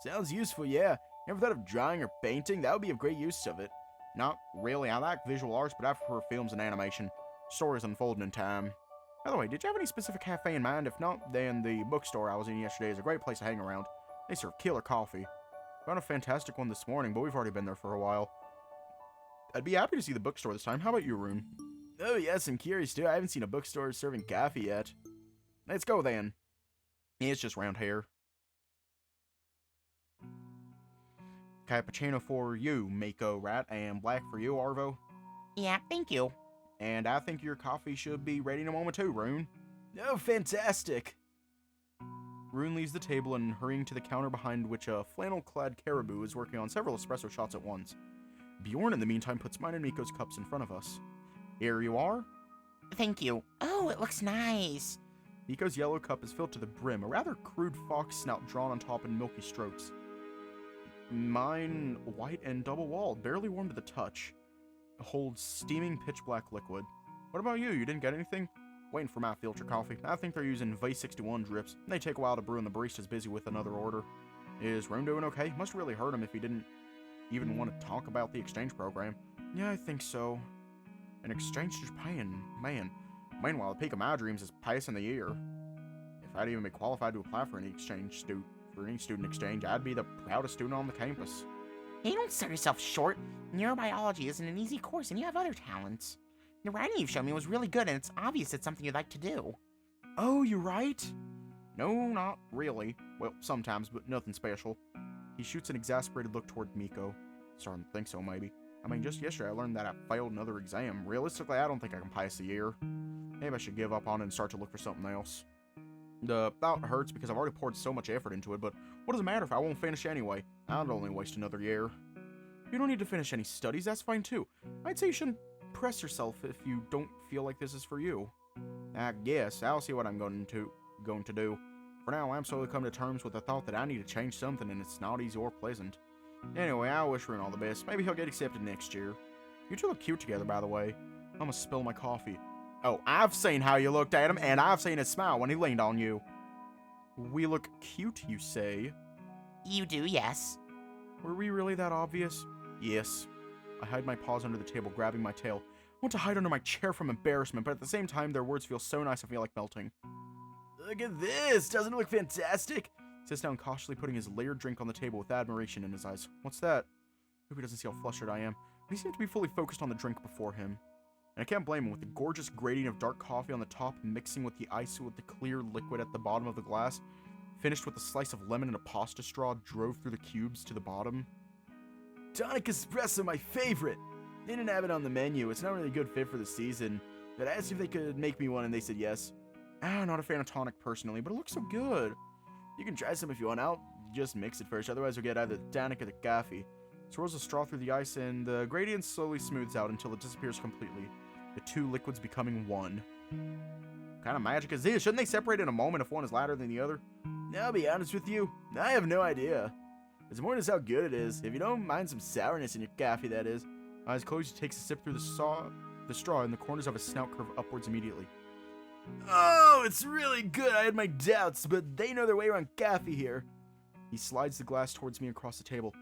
Sounds useful, yeah. Never thought of drawing or painting? That would be a great use of it. Not really. I like visual arts, but I prefer films and animation. Stories unfolding in time. By the way, did you have any specific cafe in mind? If not, then the bookstore I was in yesterday is a great place to hang around. They serve killer coffee. Found a fantastic one this morning, but we've already been there for a while. I'd be happy to see the bookstore this time. How about you, Rune? Oh yes, I'm curious too. I haven't seen a bookstore serving coffee yet. Let's go then. It's just round here. Cappuccino for you, Miko, right? And black for you, Arvo? Yeah, thank you. And I think your coffee should be ready in a moment too, Rune. Oh, fantastic! Rune leaves the table and hurrying to the counter behind which a flannel-clad caribou is working on several espresso shots at once. Bjorn, in the meantime, puts mine and Miko's cups in front of us. Here you are. Thank you. Oh, it looks nice. Miko's yellow cup is filled to the brim, a rather crude fox snout drawn on top in milky strokes. Mine, white and double-walled, barely warm to the touch, holds steaming pitch-black liquid. What about you? You didn't get anything? Waiting for my filter coffee. I think they're using V61 drips. They take a while to brew and the barista's busy with another order. Is Rune doing okay? Must really hurt him if he didn't even want to talk about the exchange program. Yeah, I think so. An exchange to Japan, man. Meanwhile, the peak of my dreams is passing the year. If I'd even be qualified to apply for any student exchange, I'd be the proudest student on the campus. Hey, don't sell yourself short. Neurobiology isn't an easy course, and you have other talents. The writing you've shown me was really good, and it's obvious it's something you'd like to do. Oh, you write? No, not really. Well, sometimes, but nothing special. He shoots an exasperated look toward Miko. Starting to think so, maybe. I mean, just yesterday I learned that I failed another exam. Realistically, I don't think I can pass the year. Maybe I should give up on it and start to look for something else. The thought hurts because I've already poured so much effort into it, but what does it matter if I won't finish anyway? I'd only waste another year. You don't need to finish any studies, that's fine too. I'd say you shouldn't press yourself if you don't feel like this is for you. I guess I'll see what I'm going to do. For now, I'm slowly coming to terms with the thought that I need to change something, and it's not easy or pleasant. Anyway, I wish Rune all the best. Maybe he'll get accepted next year. You two look cute together, by the way. I'm gonna spill my coffee. Oh, I've seen how you looked at him, and I've seen his smile when he leaned on you. We look cute, you say? You do, yes. Were we really that obvious? Yes. I hide my paws under the table, grabbing my tail. I want to hide under my chair from embarrassment, but at the same time, their words feel so nice I feel like melting. Look at this! Doesn't it look fantastic? He sits down cautiously, putting his layered drink on the table with admiration in his eyes. What's that? Hope he doesn't see how flustered I am, but he seems to be fully focused on the drink before him. And I can't blame him, with the gorgeous gradient of dark coffee on the top mixing with the ice with the clear liquid at the bottom of the glass, finished with a slice of lemon and a pasta straw drove through the cubes to the bottom. Tonic espresso, my favorite! They didn't have it on the menu. It's not really a good fit for the season, but I asked if they could make me one and they said yes. I'm not a fan of tonic personally, but it looks so good. You can try some if you want. I'll just mix it first, otherwise you'll get either the tonic or the coffee. Swirls a straw through the ice and the gradient slowly smooths out until it disappears completely, the two liquids becoming one. What kind of magic is this? Shouldn't they separate in a moment if one is louder than the other? I'll be honest with you, I have no idea. It's more just how good it is. If you don't mind some sourness in your coffee, that is. Eyes closed, he takes a sip through the straw and the corners of his snout curve upwards immediately. Oh, it's really good. I had my doubts, but they know their way around coffee here. He slides the glass towards me across the table,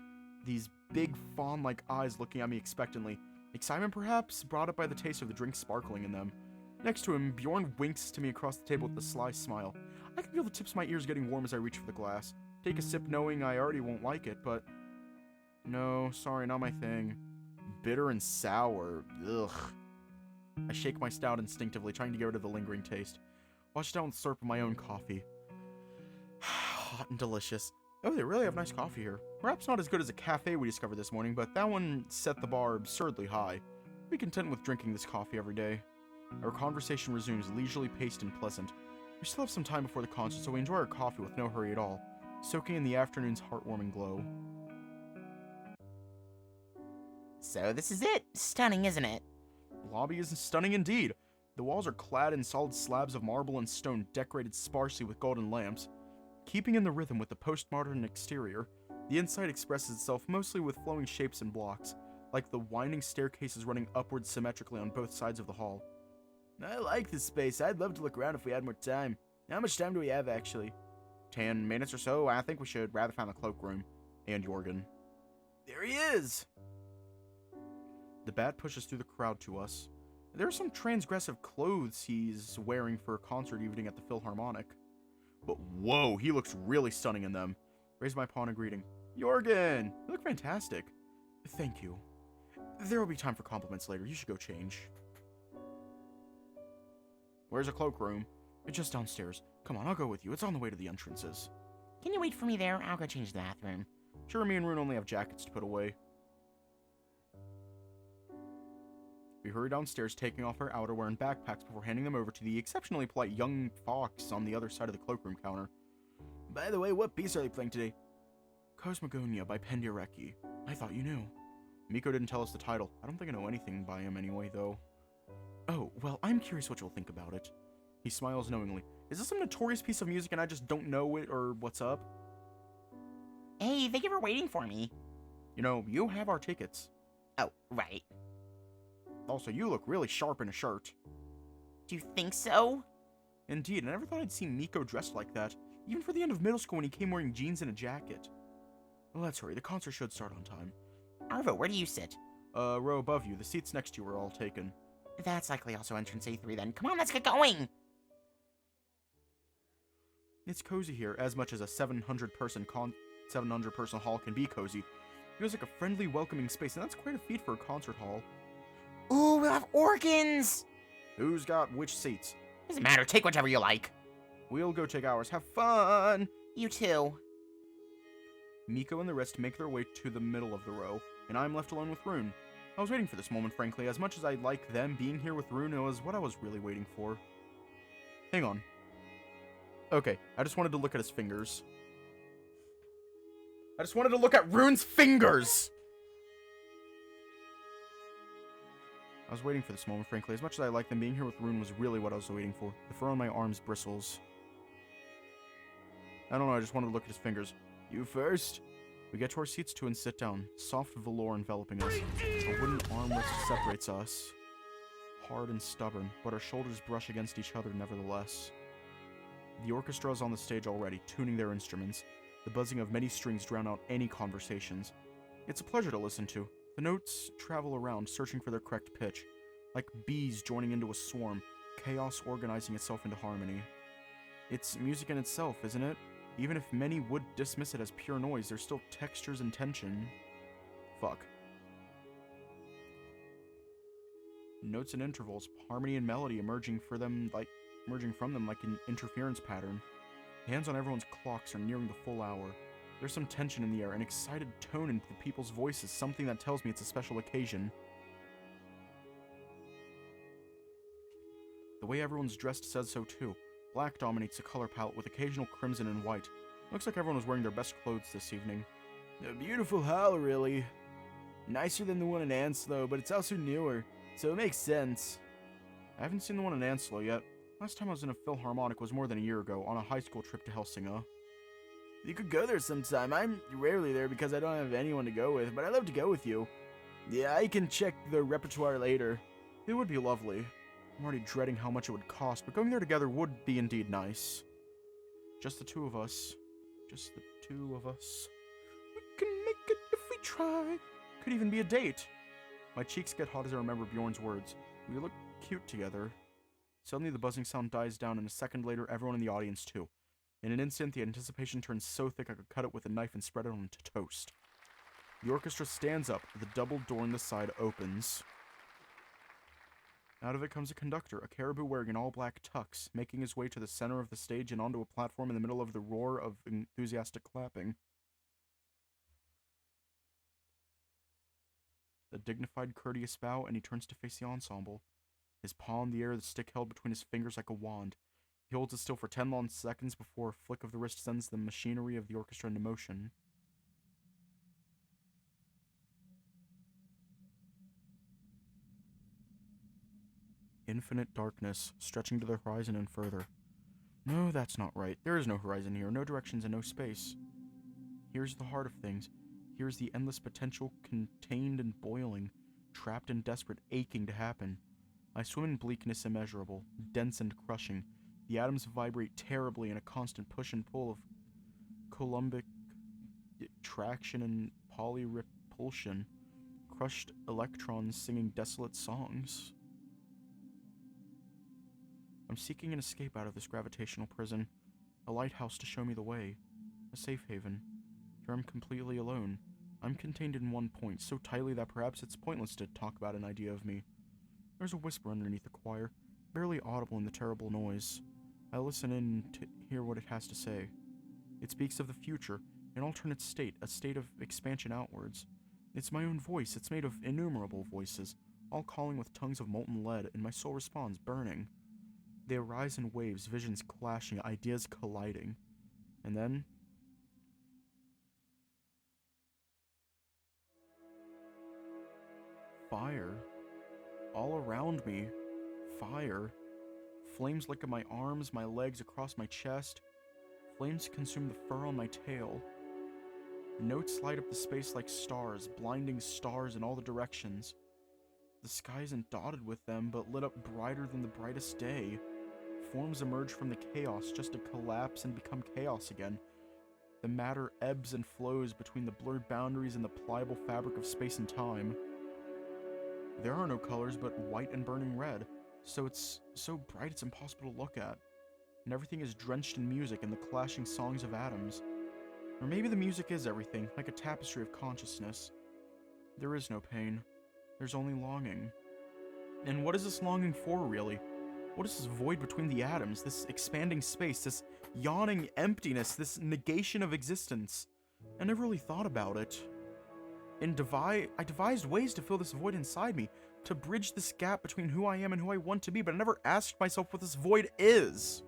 these big fawn-like eyes looking at me expectantly. Excitement, perhaps, brought up by the taste of the drink sparkling in them. Next to him, Bjorn winks to me across the table with a sly smile. I can feel the tips of my ears getting warm as I reach for the glass. Take a sip knowing I already won't like it, but... No, sorry, not my thing. Bitter and sour. Ugh. I shake my stout instinctively, trying to get rid of the lingering taste. Wash down with a slurp of my own coffee. Hot and delicious. Oh, they really have nice coffee here. Perhaps not as good as a cafe we discovered this morning, but that one set the bar absurdly high. Be content with drinking this coffee every day. Our conversation resumes, leisurely paced and pleasant. We still have some time before the concert, so we enjoy our coffee with no hurry at all, soaking in the afternoon's heartwarming glow. So this is it. Stunning, isn't it? The lobby is stunning indeed. The walls are clad in solid slabs of marble and stone decorated sparsely with golden lamps. Keeping in the rhythm with the postmodern exterior, the inside expresses itself mostly with flowing shapes and blocks, like the winding staircases running upwards symmetrically on both sides of the hall. I like this space. I'd love to look around if we had more time. How much time do we have, actually? 10 minutes or so. I think we should rather find the cloakroom. And Jorgen. There he is! The bat pushes through the crowd to us. There are some transgressive clothes he's wearing for a concert evening at the Philharmonic. But whoa, he looks really stunning in them. Raise my paw in a greeting. Jorgen! You look fantastic. Thank you. There will be time for compliments later. You should go change. Where's a cloakroom? It's just downstairs. Come on, I'll go with you. It's on the way to the entrances. Can you wait for me there? I'll go change the bathroom. Sure, me and Rune only have jackets to put away. We hurry downstairs, taking off our outerwear and backpacks before handing them over to the exceptionally polite young fox on the other side of the cloakroom counter. By the way, what piece are they playing today? Cosmogonia by Penderecki. I thought you knew. Miko didn't tell us the title. I don't think I know anything by him anyway, though. Oh, well, I'm curious what you'll think about it. He smiles knowingly. Is this some notorious piece of music and I just don't know it, or what's up? Hey, thank you for waiting for me. You know, you have our tickets. Oh, right. Also, you look really sharp in a shirt. Do you think so? Indeed, I never thought I'd see Miko dressed like that, even for the end of middle school when he came wearing jeans and a jacket. Well, let's hurry. The concert should start on time. Arvo, where do you sit? Row above you. The seats next to you are all taken. That's likely also entrance A3 then. Come on, let's get going! It's cozy here, as much as a 700-person hall can be cozy. It feels like a friendly, welcoming space, and that's quite a feat for a concert hall. Ooh, we'll have organs! Who's got which seats? Doesn't matter, take whichever you like. We'll go take ours. Have fun! You too. Miko and the rest make their way to the middle of the row, and I'm left alone with Rune. I was waiting for this moment, frankly. As much as I like them, being here with Rune was what I was really waiting for. Hang on. Okay, I just wanted to look at his fingers. I just wanted to look at Rune's fingers! I was waiting for this moment, frankly. As much as I like them, being here with Rune was really what I was waiting for. The fur on my arms bristles. I don't know, I just wanted to look at his fingers. You first? We get to our seats too and sit down. Soft velour enveloping us. A wooden armrest separates us. Hard and stubborn, but our shoulders brush against each other nevertheless. The orchestra is on the stage already, tuning their instruments. The buzzing of many strings drown out any conversations. It's a pleasure to listen to. The notes travel around, searching for their correct pitch. Like bees joining into a swarm, chaos organizing itself into harmony. It's music in itself, isn't it? Even if many would dismiss it as pure noise, there's still textures and tension. Fuck. Notes and intervals, harmony and melody emerging from them like an interference pattern. Hands on everyone's clocks are nearing the full hour. There's some tension in the air, an excited tone in the people's voices, something that tells me it's a special occasion. The way everyone's dressed says so too. Black dominates the color palette with occasional crimson and white. Looks like everyone was wearing their best clothes this evening. A beautiful hall, really. Nicer than the one in Anslo, but it's also newer, so it makes sense. I haven't seen the one in Anslo yet. Last time I was in a Philharmonic was more than a year ago, on a high school trip to Helsinki. You could go there sometime. I'm rarely there because I don't have anyone to go with, but I'd love to go with you. Yeah, I can check the repertoire later. It would be lovely. I'm already dreading how much it would cost, but going there together would be indeed nice. Just the two of us. Just the two of us. We can make it if we try. Could even be a date. My cheeks get hot as I remember Bjorn's words. We look cute together. Suddenly the buzzing sound dies down, and a second later everyone in the audience too. In an instant, the anticipation turns so thick I could cut it with a knife and spread it onto toast. The orchestra stands up, the double door in the side opens. Out of it comes a conductor, a caribou wearing an all-black tux, making his way to the center of the stage and onto a platform in the middle of the roar of enthusiastic clapping. A dignified, courteous bow, and he turns to face the ensemble. His paw in the air, the stick held between his fingers like a wand. He holds it still for 10 long seconds before a flick of the wrist sends the machinery of the orchestra into motion. Infinite darkness, stretching to the horizon and further. No, that's not right. There is no horizon here, no directions and no space. Here's the heart of things. Here's the endless potential, contained and boiling, trapped and desperate, aching to happen. I swim in bleakness immeasurable, dense and crushing. The atoms vibrate terribly in a constant push and pull of Coulombic traction and polyrepulsion. Crushed electrons singing desolate songs. I'm seeking an escape out of this gravitational prison. A lighthouse to show me the way. A safe haven. Here I'm completely alone. I'm contained in one point, so tightly that perhaps it's pointless to talk about an idea of me. There's a whisper underneath the choir, barely audible in the terrible noise. I listen in to hear what it has to say. It speaks of the future, an alternate state, a state of expansion outwards. It's my own voice, it's made of innumerable voices, all calling with tongues of molten lead, and my soul responds, burning. They arise in waves, visions clashing, ideas colliding. And then... fire. All around me. Fire. Flames lick at my arms, my legs, across my chest. Flames consume the fur on my tail. Notes light up the space like stars, blinding stars in all the directions. The sky isn't dotted with them, but lit up brighter than the brightest day. Forms emerge from the chaos just to collapse and become chaos again. The matter ebbs and flows between the blurred boundaries and the pliable fabric of space and time. There are no colors but white and burning red, so it's so bright it's impossible to look at. And everything is drenched in music and the clashing songs of atoms. Or maybe the music is everything, like a tapestry of consciousness. There is no pain. There's only longing. And what is this longing for, really? What is this void between the atoms, this expanding space, this yawning emptiness, this negation of existence? I never really thought about it. I devised ways to fill this void inside me, to bridge this gap between who I am and who I want to be, but I never asked myself what this void is.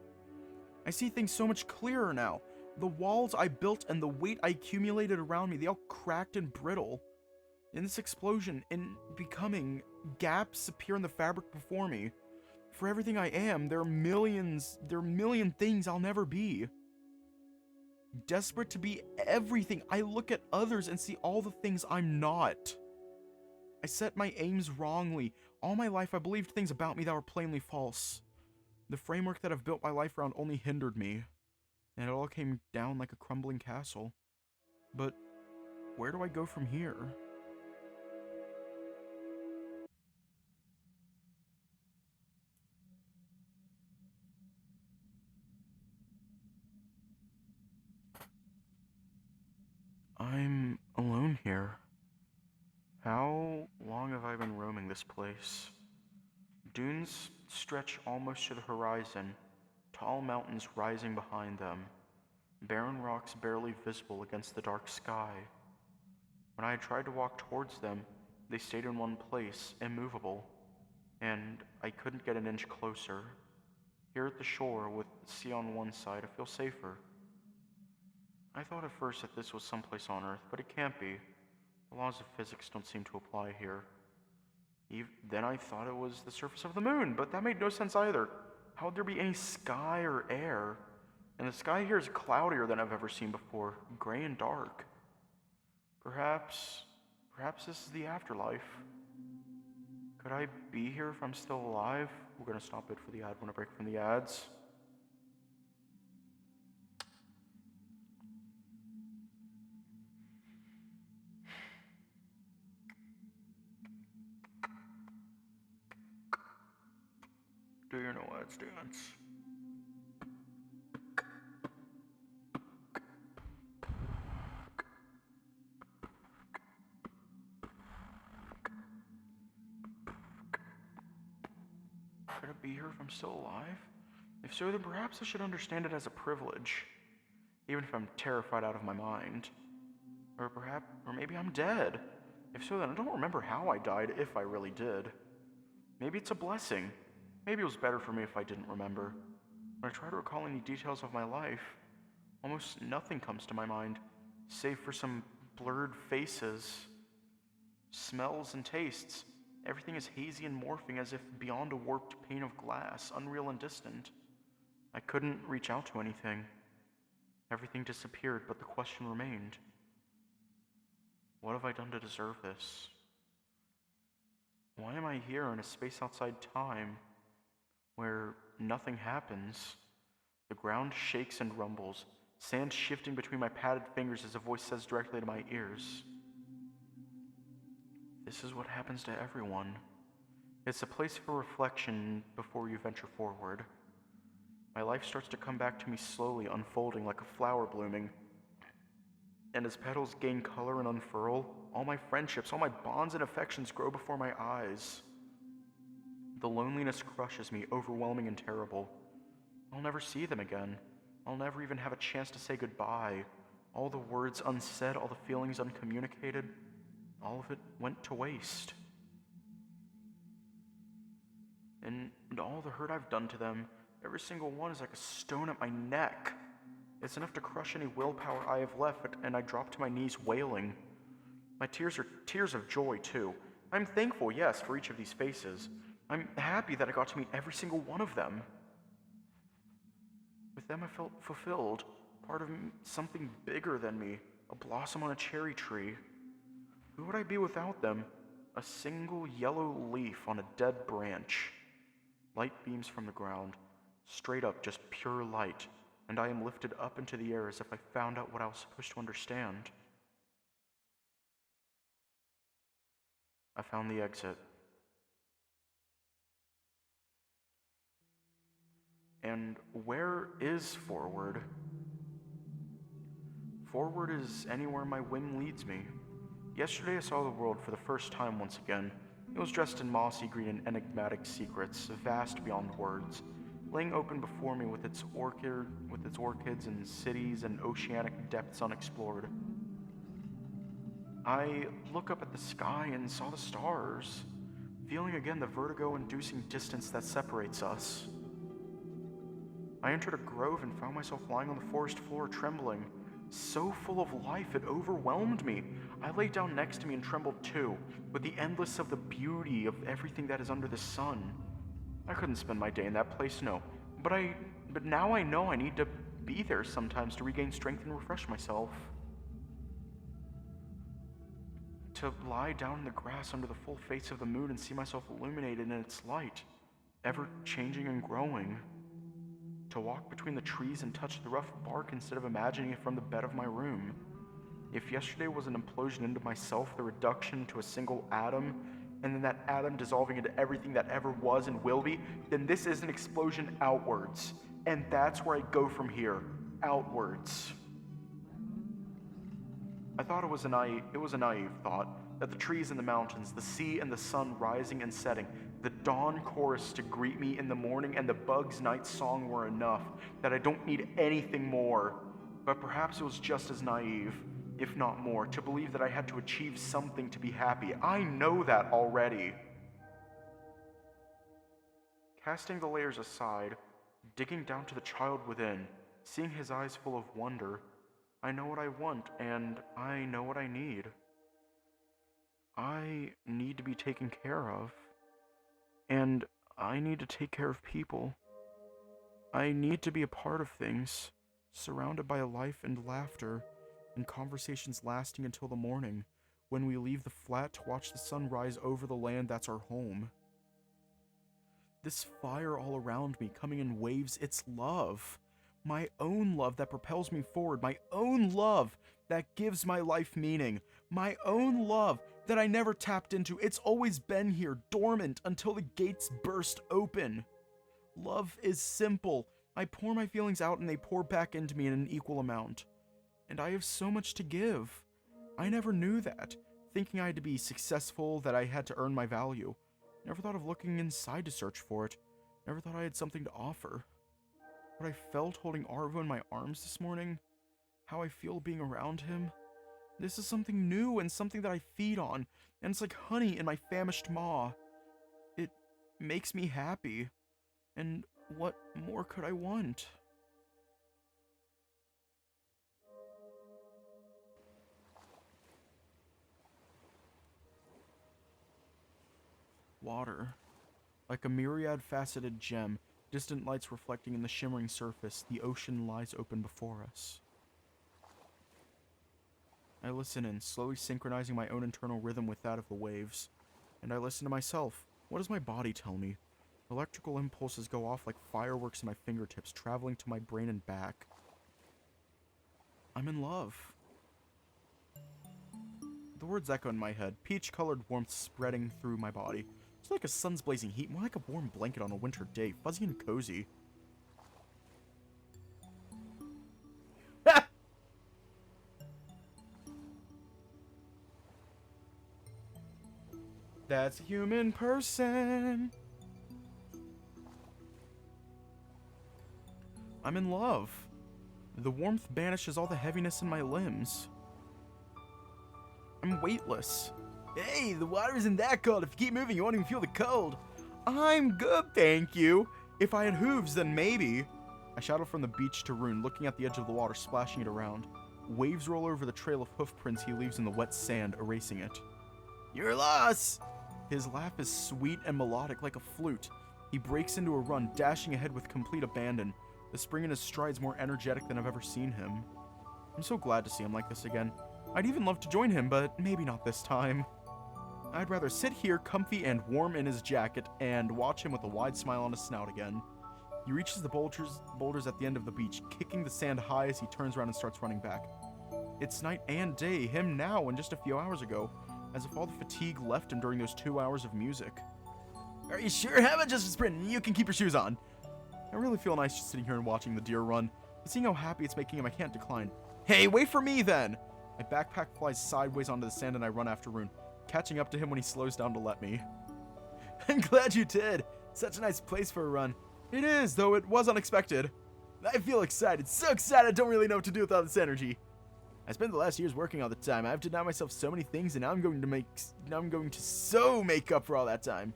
I see things so much clearer now. The walls I built and the weight I accumulated around me, they all cracked and brittle. In this explosion, in becoming, gaps appear in the fabric before me. For everything I am, there are a million things I'll never be. Desperate to be everything, I look at others and see all the things I'm not. I set my aims wrongly. All my life I believed things about me that were plainly false. The framework that I've built my life around only hindered me. And it all came down like a crumbling castle. But where do I go from here? I'm alone here. How long have I been roaming this place? Dunes stretch almost to the horizon, tall mountains rising behind them, barren rocks barely visible against the dark sky. When I had tried to walk towards them, they stayed in one place, immovable, and I couldn't get an inch closer. Here at the shore, with the sea on one side, I feel safer. I thought at first that this was someplace on Earth, but it can't be. The laws of physics don't seem to apply here. Then I thought it was the surface of the moon, but that made no sense either. How would there be any sky or air? And the sky here is cloudier than I've ever seen before, gray and dark. Perhaps this is the afterlife. Could I be here if I'm still alive? We're gonna stop it for the ad when I break from the ads. Do you know ads dance? Could I be here if I'm still alive? If so, then perhaps I should understand it as a privilege, even if I'm terrified out of my mind. Or maybe I'm dead. If so, then I don't remember how I died, if I really did. Maybe it's a blessing. Maybe it was better for me if I didn't remember. When I try to recall any details of my life, almost nothing comes to my mind, save for some blurred faces, smells and tastes. Everything is hazy and morphing as if beyond a warped pane of glass, unreal and distant. I couldn't reach out to anything. Everything disappeared, but the question remained. What have I done to deserve this? Why am I here in a space outside time, where nothing happens? The ground shakes and rumbles, sand shifting between my padded fingers as a voice says directly to my ears. This is what happens to everyone. It's a place for reflection before you venture forward. My life starts to come back to me slowly, unfolding like a flower blooming. And as petals gain color and unfurl, all my friendships, all my bonds and affections grow before my eyes. The loneliness crushes me, overwhelming and terrible. I'll never see them again. I'll never even have a chance to say goodbye. All the words unsaid, all the feelings uncommunicated, all of it went to waste. And all the hurt I've done to them, every single one is like a stone at my neck. It's enough to crush any willpower I have left, and I drop to my knees wailing. My tears are tears of joy, too. I'm thankful, yes, for each of these faces. I'm happy that I got to meet every single one of them. With them I felt fulfilled, part of something bigger than me, a blossom on a cherry tree. Who would I be without them? A single yellow leaf on a dead branch. Light beams from the ground, straight up, just pure light, and I am lifted up into the air as if I found out what I was supposed to understand. I found the exit. And where is forward? Forward is anywhere my whim leads me. Yesterday I saw the world for the first time once again. It was dressed in mossy green and enigmatic secrets, vast beyond words, laying open before me with its orchids and cities and oceanic depths unexplored. I look up at the sky and saw the stars, feeling again the vertigo-inducing distance that separates us. I entered a grove and found myself lying on the forest floor trembling, so full of life it overwhelmed me. I lay down next to me and trembled too, with the endless of the beauty of everything that is under the sun. I couldn't spend my day in that place, no, but now I know I need to be there sometimes to regain strength and refresh myself. To lie down in the grass under the full face of the moon and see myself illuminated in its light, ever changing and growing. To walk between the trees and touch the rough bark instead of imagining it from the bed of my room. If yesterday was an implosion into myself, the reduction to a single atom, and then that atom dissolving into everything that ever was and will be, then this is an explosion outwards. And that's where I go from here, outwards. I thought it was a naive thought, that the trees and the mountains, the sea and the sun rising and setting, the dawn chorus to greet me in the morning and the bugs' night song were enough, that I don't need anything more. But perhaps it was just as naive, if not more, to believe that I had to achieve something to be happy. I know that already. Casting the layers aside, digging down to the child within, seeing his eyes full of wonder, I know what I want, and I know what I need. I need to be taken care of. And I need to take care of people. I need to be a part of things, surrounded by life and laughter, and conversations lasting until the morning, when we leave the flat to watch the sun rise over the land that's our home. This fire all around me, coming in waves, it's love. My own love that propels me forward, my own love that gives my life meaning, my own love that I never tapped into. It's always been here, dormant, until the gates burst open. Love is simple. I pour my feelings out and they pour back into me in an equal amount. And I have so much to give. I never knew that, thinking I had to be successful, that I had to earn my value. Never thought of looking inside to search for it. Never thought I had something to offer. What I felt holding Arvo in my arms this morning, how I feel being around him, this is something new and something that I feed on, and it's like honey in my famished maw. It makes me happy, and what more could I want? Water. Like a myriad-faceted gem, distant lights reflecting in the shimmering surface, the ocean lies open before us. I listen in, slowly synchronizing my own internal rhythm with that of the waves. And I listen to myself. What does my body tell me? Electrical impulses go off like fireworks in my fingertips, traveling to my brain and back. I'm in love. The words echo in my head, peach-colored warmth spreading through my body. It's like a sun's blazing heat, more like a warm blanket on a winter day, fuzzy and cozy. That's a human person. I'm in love. The warmth banishes all the heaviness in my limbs. I'm weightless. Hey, the water isn't that cold. If you keep moving, you won't even feel the cold. I'm good, thank you. If I had hooves, then maybe. I shouted from the beach to Rune, looking at the edge of the water, splashing it around. Waves roll over the trail of hoof prints he leaves in the wet sand, erasing it. Your loss! His laugh is sweet and melodic like a flute. He breaks into a run, dashing ahead with complete abandon. The spring in his stride's more energetic than I've ever seen him. I'm so glad to see him like this again. I'd even love to join him, but maybe not this time. I'd rather sit here comfy and warm in his jacket and watch him with a wide smile on his snout again. He reaches the boulders at the end of the beach, kicking the sand high as he turns around and starts running back. It's night and day, him now and just a few hours ago, as if all the fatigue left him during those 2 hours of music. Are you sure? How about just a sprint and you can keep your shoes on? I really feel nice just sitting here and watching the deer run, but seeing how happy it's making him, I can't decline. Hey, wait for me then! My backpack flies sideways onto the sand and I run after Rune, catching up to him when he slows down to let me. I'm glad you did. Such a nice place for a run. It is, though it was unexpected. I feel excited, so excited I don't really know what to do with all this energy. I spent the last years working all the time. I've denied myself so many things, and now I'm going to so make up for all that time.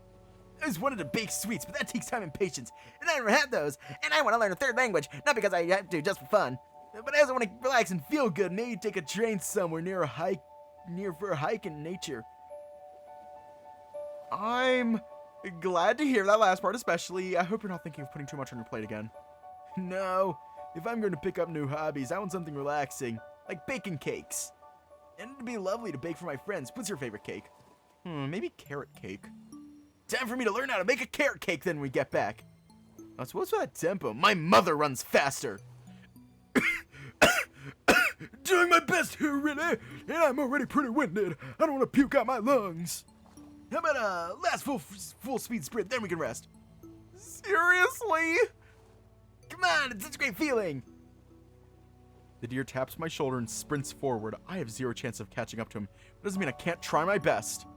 I always wanted to bake sweets, but that takes time and patience, and I never had those. And I want to learn a third language, not because I have to, just for fun. But I also want to relax and feel good, maybe take a train somewhere near for a hike in nature. I'm glad to hear that last part especially. I hope you're not thinking of putting too much on your plate again. No, if I'm going to pick up new hobbies, I want something relaxing, like baking cakes. And it'd be lovely to bake for my friends. What's your favorite cake? Maybe carrot cake. Time for me to learn how to make a carrot cake then when we get back. What's with that tempo? My mother runs faster. Doing my best here, really, and I'm already pretty winded. I don't want to puke out my lungs. How about a last full speed sprint, then we can rest. Seriously? Come on, it's such a great feeling. The deer taps my shoulder and sprints forward. I have zero chance of catching up to him. It doesn't mean I can't try my best.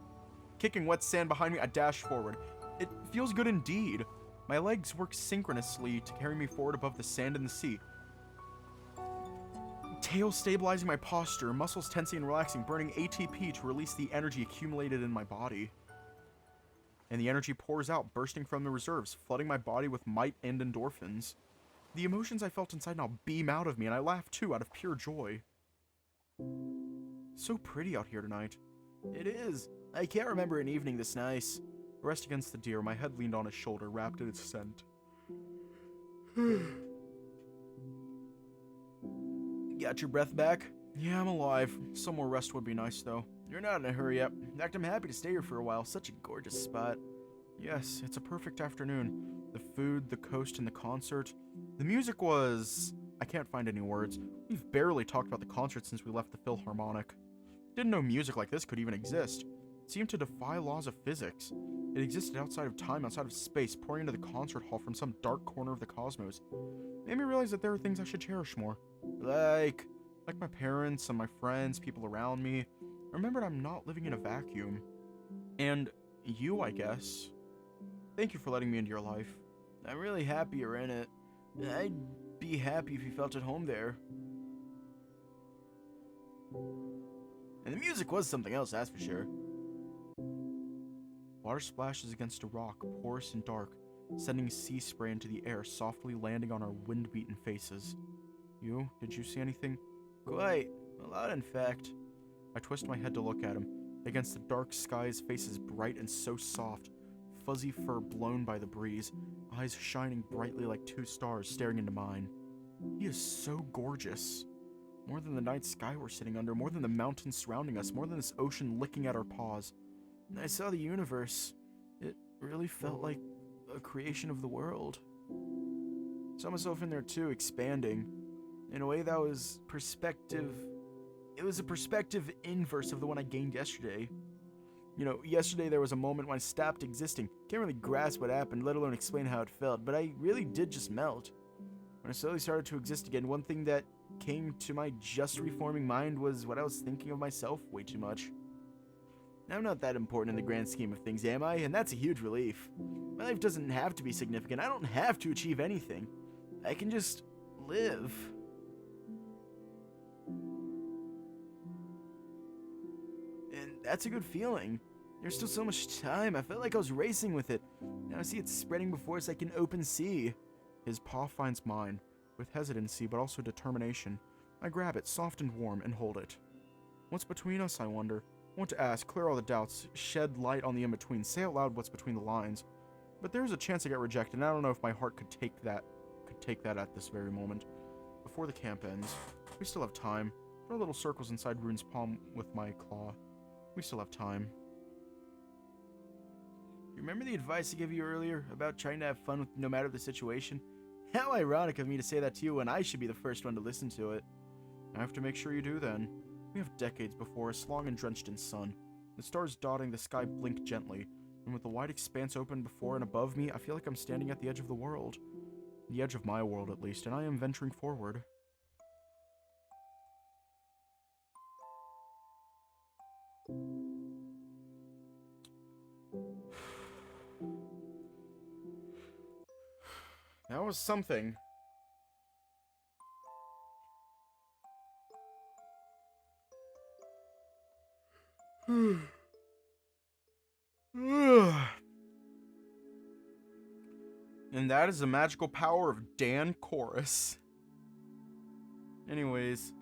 Kicking wet sand behind me, I dash forward. It feels good indeed. My legs work synchronously to carry me forward above the sand and the sea. Tail stabilizing my posture, muscles tensing and relaxing, burning ATP to release the energy accumulated in my body. And the energy pours out, bursting from the reserves, flooding my body with might and endorphins. The emotions I felt inside now beam out of me, and I laugh too, out of pure joy. So pretty out here tonight. It is. I can't remember an evening this nice. I rest against the deer, my head leaned on his shoulder, wrapped in its scent. Got your breath back? Yeah, I'm alive. Some more rest would be nice, though. You're not in a hurry yet. In fact, I'm happy to stay here for a while. Such a gorgeous spot. Yes, it's a perfect afternoon. The food, the coast, and the concert. The music was... I can't find any words. We've barely talked about the concert since we left the Philharmonic. Didn't know music like this could even exist. It seemed to defy laws of physics. It existed outside of time, outside of space, pouring into the concert hall from some dark corner of the cosmos. Made me realize that there are things I should cherish more. Like my parents and my friends, people around me. I remembered I'm not living in a vacuum. And you, I guess. Thank you for letting me into your life. I'm really happy you're in it. I'd be happy if you felt at home there. And the music was something else, that's for sure. Water splashes against a rock, porous and dark, sending sea spray into the air, softly landing on our wind-beaten faces. Did you see anything? Quite. A lot, in fact. I twist my head to look at him. Against the dark sky, his face is bright and so soft, fuzzy fur blown by the breeze, eyes shining brightly like two stars staring into mine. He is so gorgeous. More than the night sky we're sitting under, more than the mountains surrounding us, more than this ocean licking at our paws. I saw the universe. It really felt like a creation of the world. Saw myself in there too, expanding. In a way that was perspective. It was a perspective inverse of the one I gained yesterday. Yesterday there was a moment when I stopped existing. Can't really grasp what happened, let alone explain how it felt, but I really did just melt. When I slowly started to exist again, one thing that came to my just reforming mind was what I was thinking of myself way too much. I'm not that important in the grand scheme of things, am I? And that's a huge relief. My life doesn't have to be significant. I don't have to achieve anything. I can just live. And that's a good feeling. There's still so much time. I felt like I was racing with it. Now I see it spreading before us like an open sea. His paw finds mine, with hesitancy but also determination. I grab it, soft and warm, and hold it. What's between us, I wonder? I want to ask, clear all the doubts, shed light on the in-between, say out loud what's between the lines. But there's a chance I get rejected, and I don't know if my heart could take that at this very moment. Before the camp ends, we still have time. Draw little circles inside Rune's palm with my claw. We still have time. Remember the advice I gave you earlier about trying to have fun no matter the situation? How ironic of me to say that to you when I should be the first one to listen to it. I have to make sure you do then. We have decades before us, long and drenched in sun. The stars dotting the sky blink gently, and with the wide expanse open before and above me, I feel like I'm standing at the edge of the world. The edge of my world, at least, and I am venturing forward. That was something. And that is the magical power of Dan Chorus. Anyways,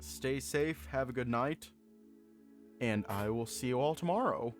stay safe, have a good night, and I will see you all tomorrow.